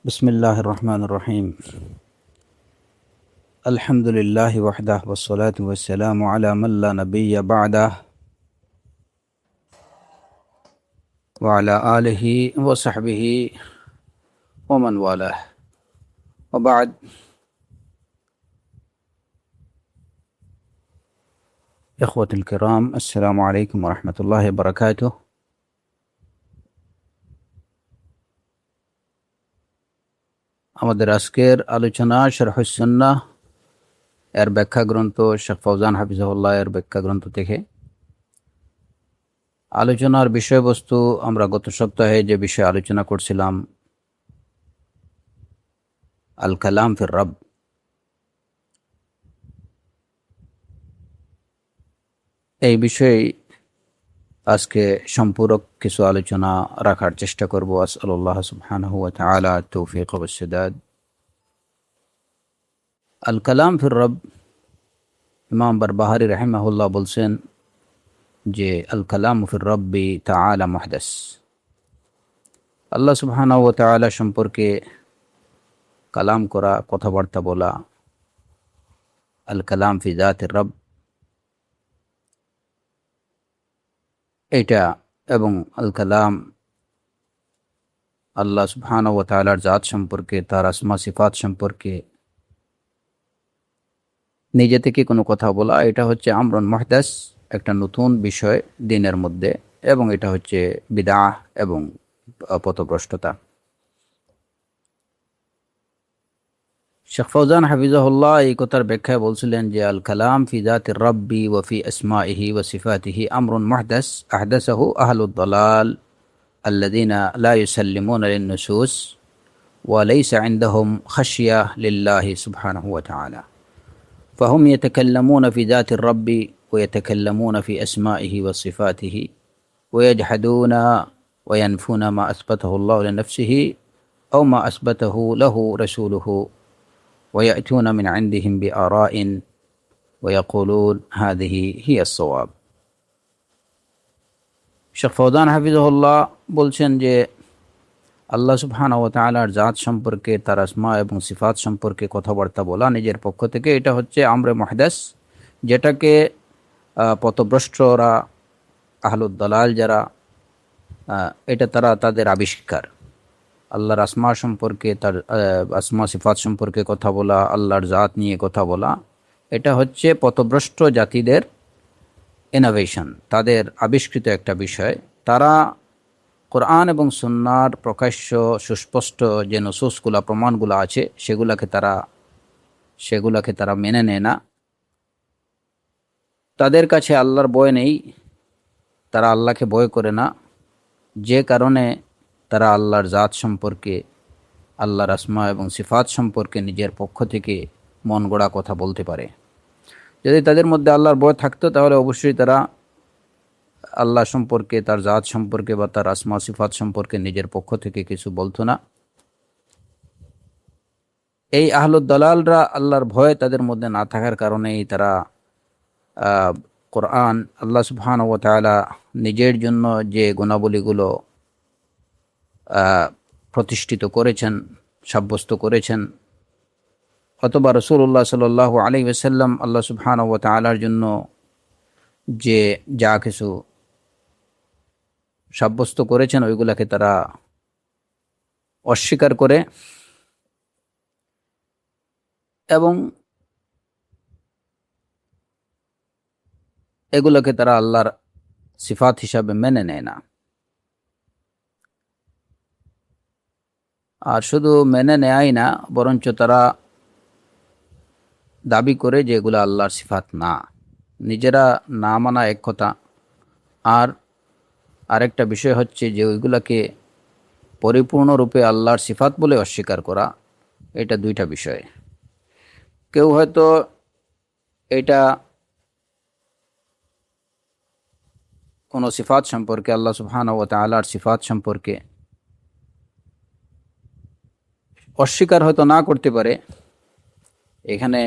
بسم الله الرحمن الرحيم. الحمد لله وحده والصلاة والسلام على من لا نبي بعده وعلى آله وصحبه ومن والاه وبعد. إخوة الكرام، السلام عليكم ورحمة الله وبركاته. আমাদের আজকের আলোচনা শরহুস সুন্নাহ এর ব্যাখ্যা গ্রন্থ শেখ ফৌজান হাফিজাহুল্লাহ এর ব্যাখ্যা গ্রন্থ থেকে আলোচনার বিষয়বস্তু আমরা গত সপ্তাহে যে বিষয়ে আলোচনা করছিলাম, আল কালাম ফির রব। এই বিষয়ে আজকে সম্পূরক কিছু আলোচনা রাখার চেষ্টা করব। আসআলুল্লাহ সুবহানাহু ওয়া তাআলা তৌফিক ওয়া সাদাদ। আল কালাম ফির রব, ইমাম বারবাহারি রাহিমাহুল্লাহ বলছেন যে আল কালাম ফির রব্বি তাআলা মুহদাস। আল্লাহ সুবহানাহু ওয়া তাআলা সম্পর্কে কালাম করা, কথাবার্তা বলা, আল কালাম ফি যাতির রব, এটা এবং আল কালাম আল্লাহ সুবহানাহু ওয়া তাআলার জাত সম্পর্কে, তার আসমা সিফাত সম্পর্কে নিজে থেকে কোনো কথা বলা, এটা হচ্ছে আমরুন মুহদাস, একটা নতুন বিষয় দ্বীনের মধ্যে, এবং এটা হচ্ছে বিদআহ এবং পথভ্রষ্টতা। শেখ ফৌজান হাফিজাহুল্লাহ এই কথার ব্যাখ্যায় বলছিলেন যে আল কালাম ফি যাতির রাব্বি ওয়া ফি আসমাইহি ওয়া সিফাতিহি আমরুন মুহদাস আহদাসাহু আহলুদ দালাল আল্লাযীনা লা ইউসাল্লিমুনা লিন-নুসুস ওয়া লাইসা ইনদাহুম খাশিয়া লিল্লাহি সুবহানাহু ওয়া তাআলা। فهم يتكلمون في ذات الرب ويتكلمون في أسمائه وصفاته ويجحدون وينفون ما أثبته الله لنفسه أو ما أثبته له رسوله ويأتون من عندهم بآراء ويقولون هذه هي الصواب. শেখ ফৌজান হাফিজাহুল্লাহ বলছেন যে আল্লাহ সুবহানাহু ওয়া তাআলার জাত সম্পর্কে, তার আসমা এবং সিফাত সম্পর্কে কথাবার্তা বলা নিজের পক্ষ থেকে, এটা হচ্ছে আমরে মুহদাস, যেটাকে পথভ্রষ্টরা, আহলুদ দালাল যারা, এটা তারা তাদের আবিষ্কার। আল্লাহর আসমা সম্পর্কে, তার আসমা সিফাত সম্পর্কে কথা বলা, আল্লাহর জাত নিয়ে কথা বলা, এটা হচ্ছে পথভ্রষ্ট জাতিদের ইনোভেশন, তাদের আবিষ্কৃত একটা বিষয়। তারা কোরআন এবং সুন্নাহর প্রকাশ্য সুস্পষ্ট যে নুসুসগুলা, প্রমাণগুলো আছে, সেগুলাকে তারা মেনে নেয় না। তাদের কাছে আল্লাহর ভয় নেই, তারা আল্লাহকে ভয় করে না, যে কারণে তারা আল্লাহর জাত সম্পর্কে, আল্লাহর আসমা এবং সিফাত সম্পর্কে নিজের পক্ষ থেকে মন গড়া কথা বলতে পারে। যদি তাদের মধ্যে আল্লাহর ভয় থাকতো তাহলে অবশ্যই তারা আল্লাহ সম্পর্কে, তার জাত সম্পর্কে বা তার আসমা সিফাত সম্পর্কে নিজের পক্ষ থেকে কিছু বলতো না। এই আহলুদ দালালরা আল্লাহর ভয় তাদের মধ্যে না থাকার কারণেই তারা কোরআন, আল্লাহ সুবহানাহু ওয়া তাআলা নিজের জন্য যে গুণাবলীগুলো প্রতিষ্ঠিত করেছেন, সাব্যস্ত করেছেন, অথবা রাসূলুল্লাহ সাল্লাল্লাহু আলাইহি ওয়াসাল্লাম আল্লাহ সুবহানাহু ওয়া তাআলার জন্য যে যা কিছু সাব্যস্ত করেছেন, ওইগুলাকে তারা অস্বীকার করে এবং এগুলোকে তারা আল্লাহর সিফাত হিসাবে মেনে নেয় না। আর শুধু মেনে নেয়ই না, বরঞ্চ তারা দাবি করে যে এগুলো আল্লাহর সিফাত না। নিজেরা না মানা এক কথা, আর আরেকটা বিষয় হচ্ছে যে ওইগুলাকে পরিপূর্ণরূপে আল্লাহর সিফাত বলে অস্বীকার করা, এটা দুইটা বিষয়। কেউ হয়তো এটা কোনো সিফাত সম্পর্কে, আল্লাহ সুবহানাহু ওয়া তাআলার সিফাত সম্পর্কে অস্বীকার হয়তো না করতে পারে। এখানে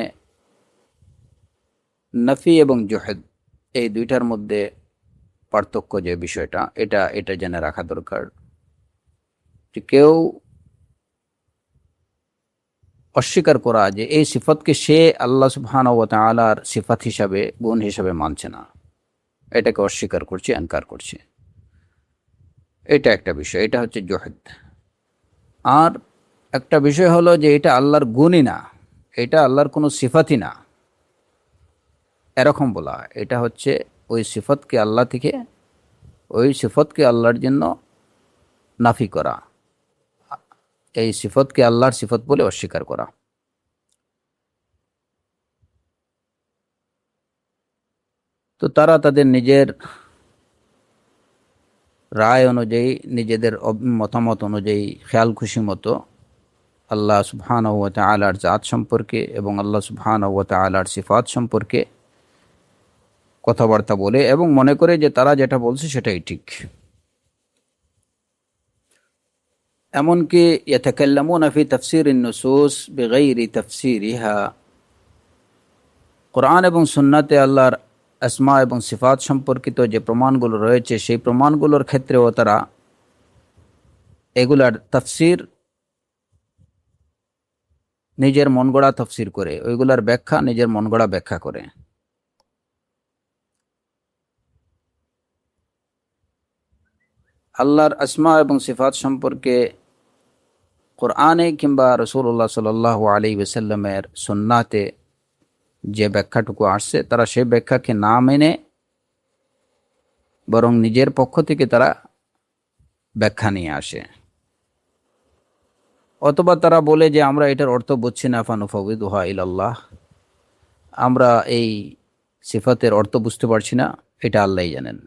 নফি এবং জুহদ, এই দুইটার মধ্যে পার্থক্য, যে বিষয়টা, এটা জেনে রাখা দরকার। যে কেউ অস্বীকার করা যে এই সিফতকে সে আল্লাহ সুবহানাহু ওয়া তাআলার সিফাত হিসাবে, গুণ হিসাবে মানছে না, এটাকে অস্বীকার করছে, ইনকার করছে। এটা একটা বিষয়, এটা হচ্ছে জুহদ। আর একটা বিষয় হলো যে এটা আল্লাহর গুণই না, এটা আল্লাহর কোনো সিফাতই না, এরকম বলা। এটা হচ্ছে ওই সিফতকে আল্লাহ থেকে, ওই সিফতকে আল্লাহর জন্য নাফি করা, এই সিফতকে আল্লাহর সিফত বলে অস্বীকার করা। তো তারা তাদের নিজের রায় অনুযায়ী, নিজেদের মতামত অনুযায়ী, খেয়াল খুশি মতো আল্লাহ সুবহানাহু ওয়া তাআলার জাত সম্পর্কে এবং আল্লাহ সুবহানাহু ওয়া তাআলার সিফাত সম্পর্কে কথাবার্তা বলে এবং মনে করে যে তারা যেটা বলছে সেটাই ঠিক। এমনকি ইয়াতাকাল্লামুনা ফি তাফসীরিন নুসুস বিগাইরি তাফসীরিহা, কোরআন এবং সুন্নাতে আল্লাহর আসমা এবং সিফাত সম্পর্কিত যে প্রমাণগুলো রয়েছে সেই প্রমাণগুলোর ক্ষেত্রেও তারা এগুলার তাফসীর নিজের মনগড়া তাফসীর করে, ওইগুলার ব্যাখ্যা নিজের মনগড়া ব্যাখ্যা করে। আল্লাহর আসমা এবং সিফাত সম্পর্কে কোরআনে কিংবা রাসূলুল্লাহ সাল্লাল্লাহু আলাইহি ওয়াসাল্লামের সুন্নাতে যে ব্যাখ্যাটুকু আসছে তারা সেই ব্যাখ্যাকে না মেনে বরং নিজের পক্ষ থেকে তারা ব্যাখ্যা নিয়ে আসে, অথবা তারা বলে যে আমরা এটার অর্থ বুঝছি না, ফানুফাউযিদুহা ইলাল্লাহ, আমরা এই সিফাতের অর্থ বুঝতে পারছি না, এটা আল্লাহই জানেন।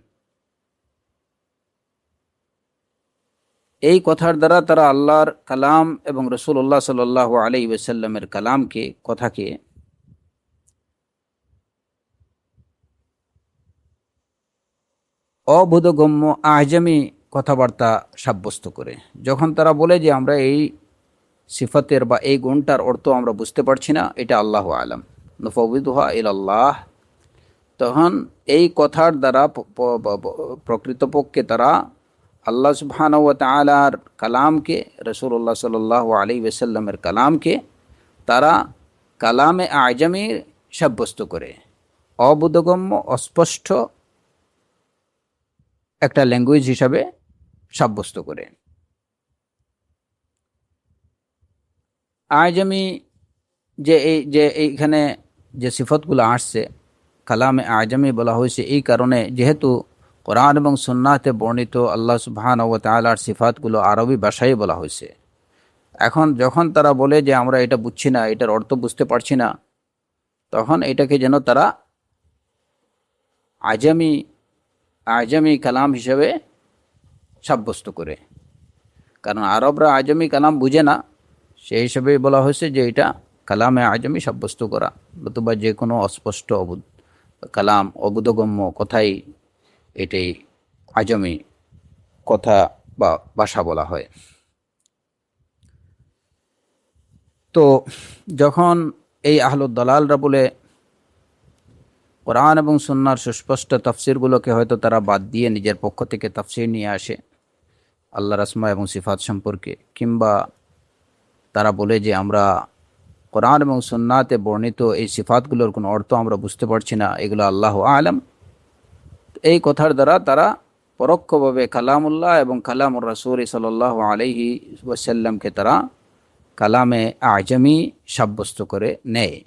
এই কথার দ্বারা তারা আল্লাহর কালাম এবং রাসূলুল্লাহ সাল্লাল্লাহু আলাইহি ওয়াসাল্লামের কালামকে, কথাকে অবোধগম্য আজমি কথাবার্তা সাব্যস্ত করে। যখন তারা বলে যে আমরা এই সিফাতের বা এই গুণটার অর্থ আমরা বুঝতে পারছি না, এটা আল্লাহু আলাম, নুফাউযিদুহা ইলাল্লাহ, তখন এই কথার দ্বারা প্রকৃতপক্ষে তারা আল্লাহ সুবহানাহু ওয়া তাআলার কালামকে, রাসূলুল্লাহ সাল্লাল্লাহু আলাইহি ওয়াসাল্লামের কালামকে তারা কালামে আজমি সাব্যস্ত করে, অবোধগম্য, অস্পষ্ট একটা ল্যাঙ্গুয়েজ হিসাবে সাব্যস্ত করে। আজমি যে এইখানে যে সিফতগুলো আসছে কালামে আজমি বলা হয়েছে এই কারণে, যেহেতু কোরআন এবং সুন্নাতে বর্ণিত আল্লাহ সুবহানাহু ওয়া তাআলার সিফাতগুলো আরবি ভাষায় বলা হয়েছে। এখন যখন তারা বলে যে আমরা এটা বুঝছি না, এটার অর্থ বুঝতে পারছি না, তখন এটাকে যেন তারা আজমি আজমি কালাম হিসেবে সাব্যস্ত করে, কারণ আরবরা আজমি কালাম বুঝে না, সেই হিসেবে বলা হয়েছে যে এটা কালামে আজমি সাব্যস্ত করা, নতুবা যে কোনো অস্পষ্ট কালাম, অবোধগম্য কথাই এটাই আজমি কথা বা ভাষা বলা হয়। তো যখন এই আহলুদ দালালরা বলে কোরআন এবং সুন্নাহর সুস্পষ্ট তাফসিরগুলোকে হয়তো তারা বাদ দিয়ে নিজের পক্ষ থেকে তাফসির নিয়ে আসে আল্লাহর আসমা এবং সিফাত সম্পর্কে, কিংবা তারা বলে যে আমরা কোরআন এবং সুন্নাতে বর্ণিত এই সিফাতগুলোর কোনো অর্থ আমরা বুঝতে পারছি না, এগুলো আল্লাহু আলাম, এই কথার দ্বারা তারা পরোক্ষভাবে কালামুল্লাহ এবং কালামুর রাসূল সাল্লাল্লাহু আলাইহি ওয়াসাল্লামকে তারা কালামে আজমি সাব্যস্ত করে নেয়,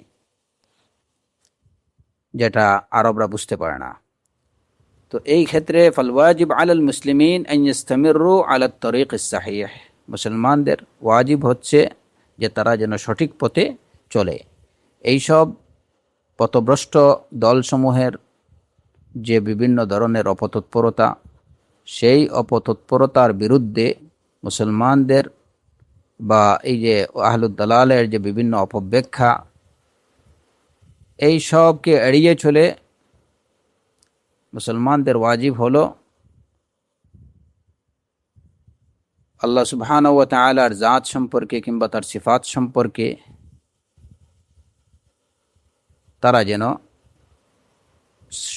যেটা আরবরা বুঝতে পারে না। তো এই ক্ষেত্রে ফাল ওয়াজিব আলাল মুসলিমিন আন ইস্তামিরু আলা তরিক সাহিহ, মুসলমানদের ওয়াজিব হচ্ছে যে তারা যেন সঠিক পথে চলে। এইসব পথভ্রষ্ট দলসমূহের যে বিভিন্ন ধরনের অপতৎপরতা, সেই অপতৎপরতার বিরুদ্ধে মুসলমানদের বা এই যে আহলুদ দালালের যে বিভিন্ন অপব্যাখ্যা, এই সবকে এড়িয়ে চলে মুসলমানদের ওয়াজিব হলো আল্লাহ সুবহানাহু ওয়া তাআলার জাত সম্পর্কে কিংবা তার সিফাত সম্পর্কে তারা যেন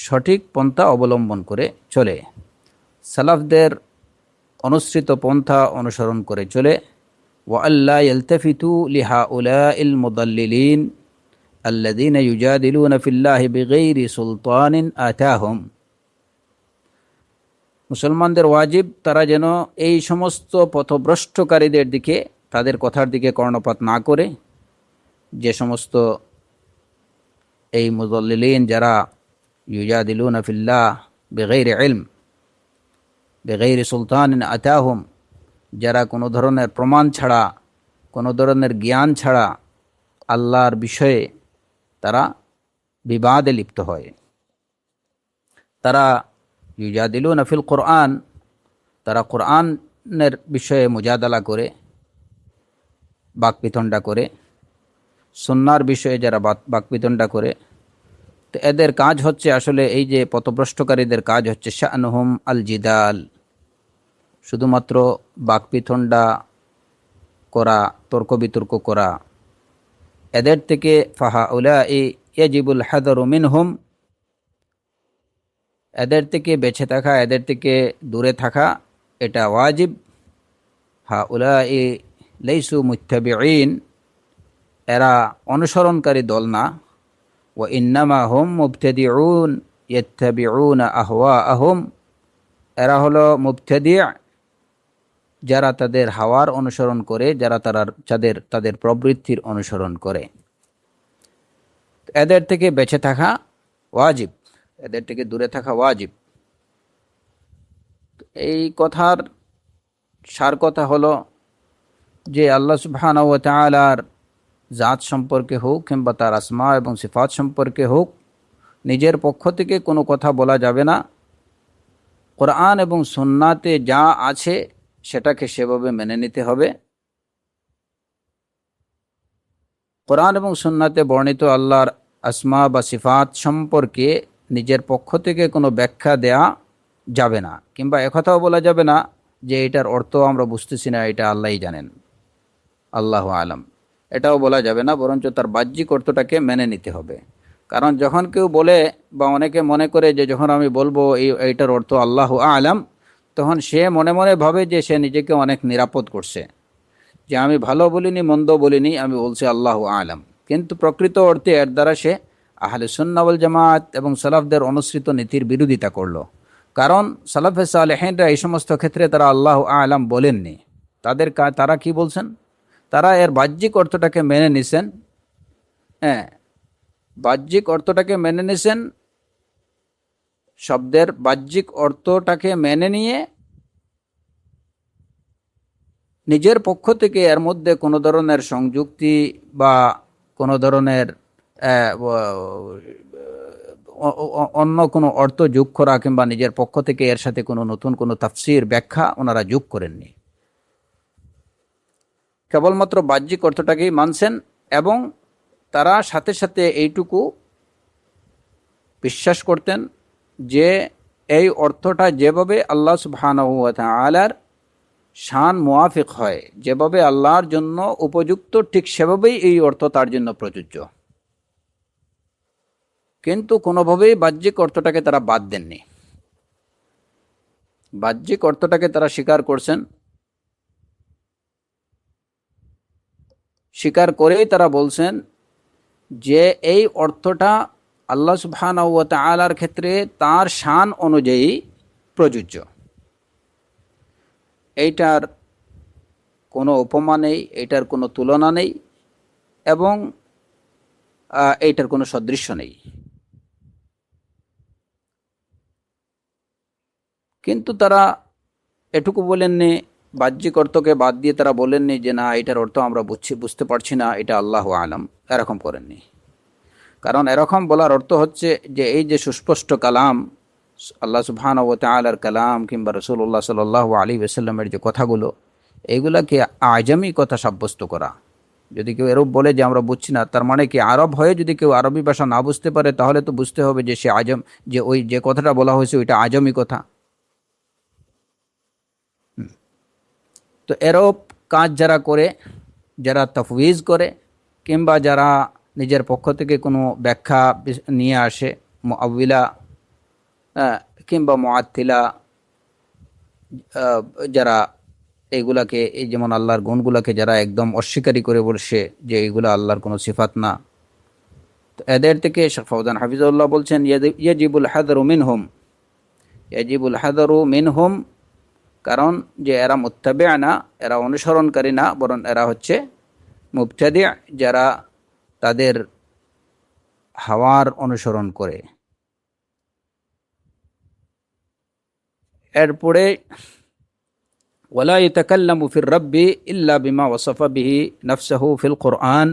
সঠিক পন্থা অবলম্বন করে চলে, সালাফদের অনুসৃত পন্থা অনুসরণ করে চলে, وألا يلتفتوا لهؤلاء المضللين الذين يجادلون في الله بغير سلطان آتاهم। মুসলমানদের ওয়াজিব তারা যেন এই সমস্ত পথভ্রষ্টকারীদের দিকে, তাদের কথার দিকে কর্ণপাত না করে, যে সমস্ত এই মুদল্লিলিন যারা ইউজাদিলুনা ফিল্লাহ বিগাইরি ইলম বিগাইরি সুলতানিন আতাহুম, যারা কোনো ধরনের প্রমাণ ছাড়া, কোনো ধরনের জ্ঞান ছাড়া আল্লাহর বিষয়ে তারা বিবাদে লিপ্ত হয়। তারা ইউজাদিলুনা ফিল কোরআন, তারা কোরআনের বিষয়ে মুজাদালা করে, বাকবিতণ্ডা করে, সুন্নাহর বিষয়ে যারা বাকবিতণ্ডা করে, তো এদের কাজ হচ্ছে আসলে এই যে পথভ্রষ্টকারীদের কাজ হচ্ছে শানুহুম আল জিদাল, শুধুমাত্র বাকবিতণ্ডা করা, তর্ক বিতর্ক করা। এদের থেকে ফাহাউলাই ইয়াজিবুল হাদারু মিনহুম, এদের থেকে বেঁচে থাকা, এদের থেকে দূরে থাকা এটা ওয়াজিব। হাউলাই লাইসু মুত্তাবিঈন, এরা অনুসরণকারী দল না। ওয়া ইন্নামা হুম মুবতাদিউন ইয়াত্তাবিউনা আহওয়াআহুম, এরা হলো মুবতাদি', যারা তাদের হাওয়ার অনুসরণ করে, যারা তাদের প্রবৃত্তির অনুসরণ করে। এদের থেকে বেঁচে থাকা ওয়াজিব, এদের থেকে দূরে থাকা ওয়াজিব। এই কথার সার কথা হলো যে আল্লাহ সুবহানাহু ওয়া তাআলার জাত সম্পর্কে হোক কিংবা তার আসমা এবং সিফাত সম্পর্কে হোক, নিজের পক্ষ থেকে কোনো কথা বলা যাবে না। কোরআন এবং সুন্নাতে যা আছে সেটাকে সেভাবে মেনে নিতে হবে। কোরআন এবং সুন্নাতে বর্ণিত আল্লাহর আসমা বা সিফাত সম্পর্কে নিজের পক্ষ থেকে কোনো ব্যাখ্যা দেয়া যাবে না, কিংবা একথাও বলা যাবে না যে এটার অর্থ আমরা বুঝতেছি না, এটা আল্লাহই জানেন, আল্লাহু আলাম, এটাও বলা যাবে না। বরঞ্চ তার বাহ্যিক অর্থটাকে মেনে নিতে হবে। কারণ যখন কেউ বলে বা অনেকে মনে করে যে যখন আমি বলবো এইটার অর্থ আল্লাহু আলাম, তখন সে মনে মনে ভাবে যে সে নিজেকে অনেক নিরাপদ করছে, যে আমি ভালো বলিনি মন্দ বলিনি, আমি বলছি আল্লাহু আলাম। কিন্তু প্রকৃত অর্থে এর দ্বারা সে আহলে সুন্নাহ ওয়াল জামাত এবং সালাফদের অনুসৃত নীতির বিরোধিতা করলো। কারণ সালাফে সালেহিনরা এই সমস্ত ক্ষেত্রে তারা আল্লাহু আলাম বলেননি। তারা কি বলছেন? তারা এর বাহ্যিক অর্থটাকে মেনে নিছেন। হ্যাঁ, বাহ্যিক অর্থটাকে মেনে নিছেন, শব্দের বাহ্যিক অর্থটাকে মেনে নিয়ে নিজের পক্ষ থেকে এর মধ্যে কোনো ধরনের সংযুক্তি বা কোনো ধরনের অন্য কোনো অর্থ যোগ করা কিংবা নিজের পক্ষ থেকে এর সাথে কোনো নতুন কোনো তাফসির ব্যাখ্যা ওনারা যোগ করেননি। কেবলমাত্র বাহ্যিক অর্থটাকেই মানছেন এবং তারা সাথে সাথে এইটুকু বিশ্বাস করতেন যে এই অর্থটা যেভাবে আল্লাহ সুবহানাহু ওয়া তাআলার শান মুয়াফিক হয়, যেভাবে আল্লাহর জন্য উপযুক্ত, ঠিক সেভাবেই এই অর্থ তার জন্য প্রযোজ্য। কিন্তু কোনোভাবেই বাহ্যিক অর্থটাকে তারা বাদ দেননি। বাহ্যিক অর্থটাকে তারা স্বীকার করছেন, স্বীকার করেই তারা বলছেন যে এই অর্থটা আল্লাহ সুবহানাহু ওয়া তাআলার ক্ষেত্রে তার শান অনুযায়ী প্রযোজ্য। এইটার কোনো উপমা নেই, এইটার কোনো তুলনা নেই এবং এইটার কোনো সদৃশ্য নেই। কিন্তু তারা এটুকু বলেননি, বাহ্যিক অর্থকে বাদ দিয়ে তারা বলেননি যে না এটার অর্থ আমরা বুঝতে পারছি না, এটা আল্লাহু আলাম, এরকম করেননি। কারণ এরকম বলার অর্থ হচ্ছে যে এই যে সুস্পষ্ট কালাম, আল্লাহ সুবহানাহু ওয়া তাআলার কালাম কিংবা রাসূলুল্লাহ সাল্লাল্লাহু আলাইহি ওয়াসাল্লামের যে কথাগুলো, এইগুলাকে আজমি কথা সাব্যস্ত করা। যদি কেউ এরূপ বলে যে আমরা বুঝছি না, তার মানে কি আরব হয়ে যদি কেউ আরবি ভাষা না বুঝতে পারে তাহলে তো বুঝতে হবে যে সে আজম, যে ওই যে কথাটা বলা হয়েছে ওইটা আজমি কথা। তো এরূপ কাজ যারা করে, যারা তাফওয়িজ করে কিংবা যারা নিজের পক্ষ থেকে কোনো ব্যাখ্যা নিয়ে আসে, মুআওয়িলা কিংবা মুআত্তিলা যারা এইগুলাকে, এই যেমন আল্লাহর গুণগুলাকে যারা একদম অস্বীকারী করে বলছে যে এইগুলা আল্লাহর কোনো সিফাত না, তো এদের থেকে শেখ ফওজান হাফিজাহুল্লাহ বলছেন ইয়াজিবুল হাদরু মিনহুম, ইয়াজিবুল হাদরু মিনহুম, কারণ যে এরা মুত্তাবি'a না, এরা অনুসরণকারী না, বরং এরা হচ্ছে মুবতাদি', যারা তাদের হাওয়ার অনুসরণ করে। এরপরে ওয়ালা ইয়াতাকাল্লামু ফির রাব্বি ইল্লা বিমা ওয়াসাফা বিহি নাফসাহু ফিল কুরআন।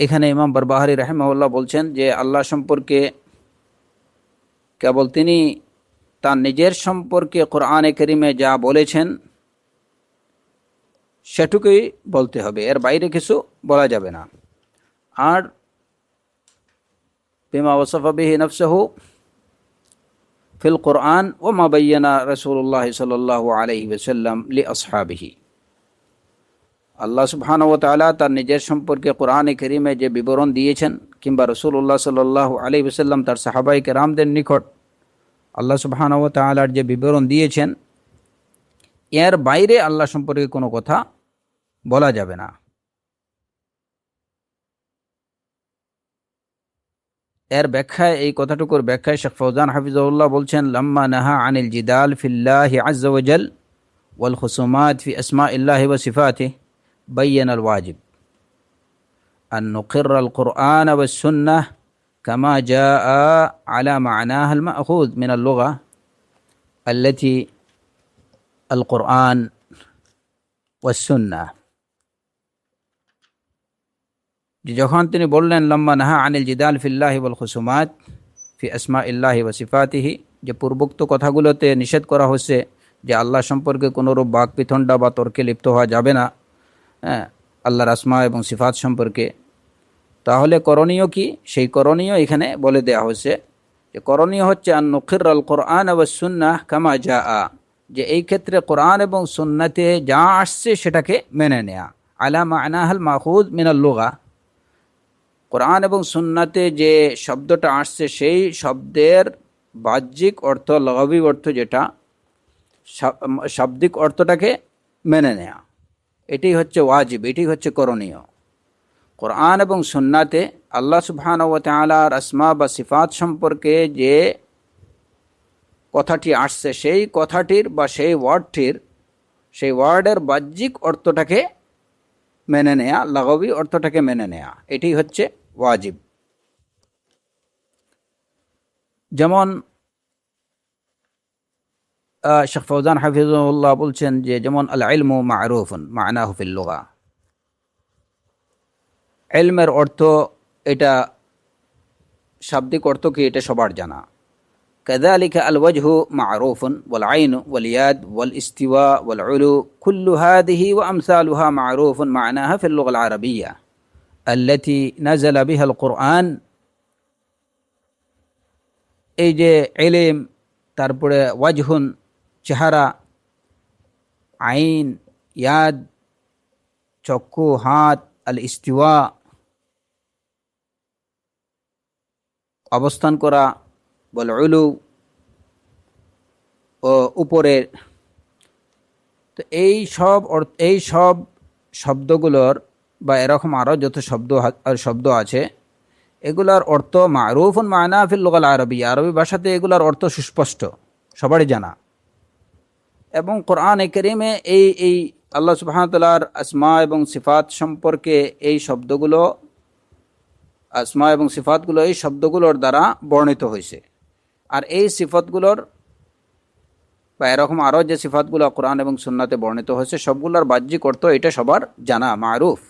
এখানে ইমাম বারবাহারি রাহিমাহুল্লাহ বলছেন যে আল্লাহ সম্পর্কে কেবল তিনি তার নিজের সম্পর্কে কোরআনে কারীমে যা বলেছেন সেটুকুই বলতে হবে, এর বাইরে কিছু বলা যাবে না। আর বিমা ওয়াসাফা বিহি নাফসাহু ফিল কুরআন ওয়া মা বায়্যানা রাসূলুল্লাহ সাল্লাল্লাহু আলাইহি ওয়াসাল্লাম লিআসহাবিহি, আল্লাহ সুবহানাহু ওয়া তাআলা তার নিজের সম্পর্কে কোরআনে কারীমে যে বিবরণ দিয়েছেন, কিংবা রাসূলুল্লাহ সাল্লাল্লাহু আলাইহি ওয়াসাল্লাম তার সাহাবায়ে কেরামদের নিকট আল্লাহ সুবহানাহু ওয়া তাআলার যে বিবরণ দিয়েছেন, এর বাইরে আল্লাহ সম্পর্কে কোনো কথা বলা যাবে না। এর ব্যাখ্যায়, এই কথাটুকুর ব্যাখ্যায় শেখ ফওজান হাফিজাহুল্লাহ বলছেন, লাম্মা নাহা আনিল জিদাল ফিল্লাহি আযজা ওয়া জাল ওয়াল খুসুমাত ফি আসমাইল্লাহি ওয়া সিফাতিহি বায়্যানা আল ওয়াজিব আন নুকিররা আল কুরআন ওয়াস সুন্নাহ কামা জাআ আলা মা'নাহা আল মা'খুয মিন আল লুগা আল্লাতী আল কুরআন ওয়াস সুন্নাহ। যখন তিনি বললেন লাম্মা নাহা আনিল জিদাল ফিল্লাহি ওয়াল খুসুমাত ফি আসমাইল্লাহি ওয়া সিফাতিহি, যে পূর্বোক্ত কথাগুলোতে নিষেধ করা হয়েছে যে আল্লাহ সম্পর্কে কোনোরূপ বাকবিতণ্ডা বা তর্কে লিপ্ত হওয়া যাবে না, হ্যাঁ, আল্লাহর আসমা এবং সিফাত সম্পর্কে, তাহলে করণীয় কি? সেই করণীয় এখানে বলে দেওয়া হয়েছে যে করণীয় হচ্ছে আন নুকিররাল কুরআন ওয়াস সুন্নাহ কামা জাআ, যে এই ক্ষেত্রে কোরআন এবং সুন্নাতে যা আসছে সেটাকে মেনে নেয়া, আলা মা'নাহাল মাখুজ মিনাল লুগা, কোরআন এবং সুন্নাতে যে শব্দটা আসছে সেই শব্দের বাহ্যিক অর্থ, লগাবি অর্থ যেটা, শাব্দিক অর্থটাকে মেনে নেয়া, এটাই হচ্ছে ওয়াজিব, এটাই হচ্ছে করণীয়। কোরআন এবং সুন্নাতে আল্লাহ সুবহানাহু ওয়া তাআলার আসমা বা সিফাত সম্পর্কে যে কথাটি আসছে সেই কথাটির বা সেই ওয়ার্ডের বাহ্যিক অর্থটাকে মেনে নেয়া, লাগাবি অর্থটাকে মেনে নেয়া, এটাই হচ্ছে ওয়াজিব। যেমন শেখ ফওজান হাফিজাহুল্লাহ বলছেন যে যেমন আল ইলমু মা'রুফুন মা'নাহু ফিল লুগা, ইলমের অর্থ, এটা শাব্দিক অর্থ কি এটা সবার জানা। কাযালিকা আল ওয়াজহু মা'রুফুন ওয়াল আইনু ওয়াল ইয়াদ ওয়াল ইস্তিওয়া ওয়াল উলু কুল্লু হাযিহি ওয়া আমসালুহা মা'রুফুন মা'নাহা ফিল লুগা আল আরাবিয়্যা আল্লাতী নাযালা বিহা আল কুরআন। এই যে ইলম, তারপরে ওয়াজহুন চেহারা, আইন, ইয়াদ চক্ষু, হাত, আল ইস্তিওয়া অবস্থান করা, বল উলু ও উপরের, তো এই সব শব্দগুলোর বা এরকম আরও যত শব্দ আছে, এগুলার অর্থ মা'রুফুন মা'না ফিল লুগাল আরবিয়্যা, আরবি ভাষাতে এগুলার অর্থ সুস্পষ্ট, সবারই জানা। এবং কোরআনে কারীমে এই আল্লাহ সুবহানাহু ওয়া তাআলার আসমা এবং সিফাত সম্পর্কে এই শব্দগুলো, আসমা এবং সিফাতগুলো এই শব্দগুলোর দ্বারা বর্ণিত হয়েছে। আর এই সিফাতগুলোর বা এরকম আরও যে সিফাতগুলো কোরআন এবং সুন্নাতে বর্ণিত হয়েছে সবগুলোর বাহ্যিক অর্থ এটা সবার জানা, মা'রুফ।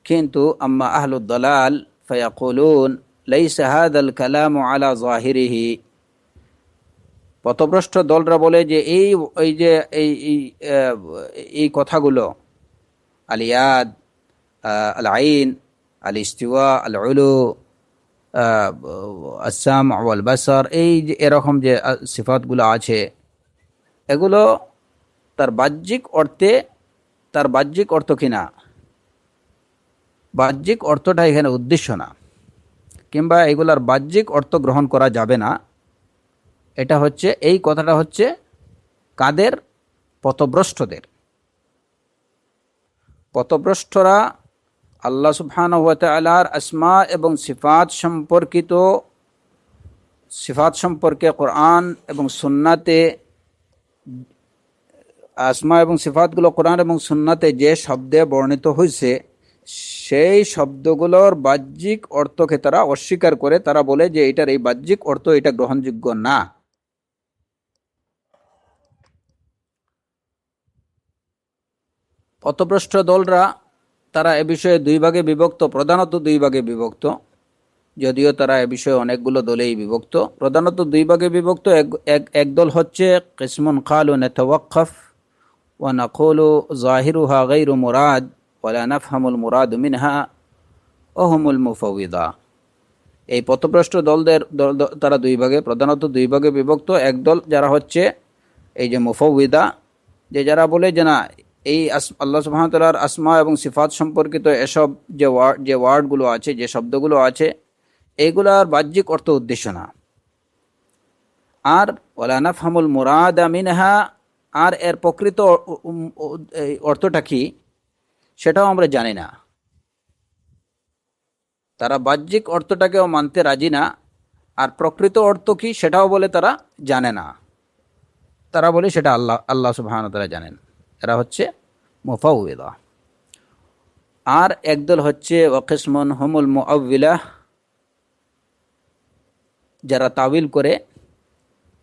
কিন্তু আম্মা আহলুদ দালাল ফায়াকুলুন লাইসা হাযাল কালামু আলা যাহিরিহি, পথভ্রষ্ট দলরা বলে যে এই কথাগুলো, আল ইয়াদ, আল আইন, আল ইস্তিওয়া, আল উলু, আসাম ওয়াল বাসার, এই যে এরকম যে সিফাতগুলো আছে, এগুলো তার বাহ্যিক অর্থ কিনা, বাহ্যিক অর্থটা এখানে উদ্দেশ্য না, কিংবা এগুলার বাহ্যিক অর্থ গ্রহণ করা যাবে না, এটা হচ্ছে, এই কথাটা হচ্ছে কাদের? পথভ্রষ্টদের। পথভ্রষ্টরা আল্লাহ সুবহানাহু ওয়া তাআলার আসমা এবং সিফাত সম্পর্কে কোরআন এবং সুন্নাতে, আসমা এবং সিফাতগুলো কোরআন এবং সুন্নাতে যে শব্দে বর্ণিত হয়েছে, সেই শব্দগুলোর বাহ্যিক অর্থকে তারা অস্বীকার করে। তারা বলে যে এটার এই বাহ্যিক অর্থ এটা গ্রহণযোগ্য না। পথভ্রষ্ট দলরা তারা এ বিষয়ে দুই ভাগে বিভক্ত, প্রধানত দুই ভাগে বিভক্ত, যদিও তারা এ বিষয়ে অনেকগুলো দলেই বিভক্ত। প্রধানত দুই ভাগে বিভক্ত। এক দল হচ্ছে কিসমুন কালু নাতাওয়াক্কাফ ওয়া নাকুলু যাহিরুহা গায়রু মুরাদ ওয়া লা নাফহামুল মুরাদ মিনহা ওয়া হুমুল মুফাউবিদা। এই পথভ্রষ্ট তারা দুই ভাগে, প্রধানত দুই ভাগে বিভক্ত। এক দল যারা হচ্ছে এই যে মুফাউবিদা, যে যারা বলে যে না, এই আল্লাহ সুবহানাহু ওয়া তাআলার আসমা এবং সিফাত সম্পর্কিত এসব যে ওয়ার্ডগুলো আছে, যে শব্দগুলো আছে, এইগুলার বাহ্যিক অর্থ উদ্দেশ্য না। আর ওয়ালা নাফহামুল মুরাদ মিনহা, আর এর প্রকৃত অর্থটা কি সেটাও আমরা জানি না। তারা বাহ্যিক অর্থটাকেও মানতে রাজি না, আর প্রকৃত অর্থ কি সেটাও বলে তারা জানে না। তারা বলে সেটা আল্লাহ সুবহানাহু ওয়া তাআলা জানেন। এরা হচ্ছে মুফাউবিদা। আর একদল হচ্ছে ওয়াকিসমুন হুমুল মুআউবিলাহ, যারা তাবিল করে,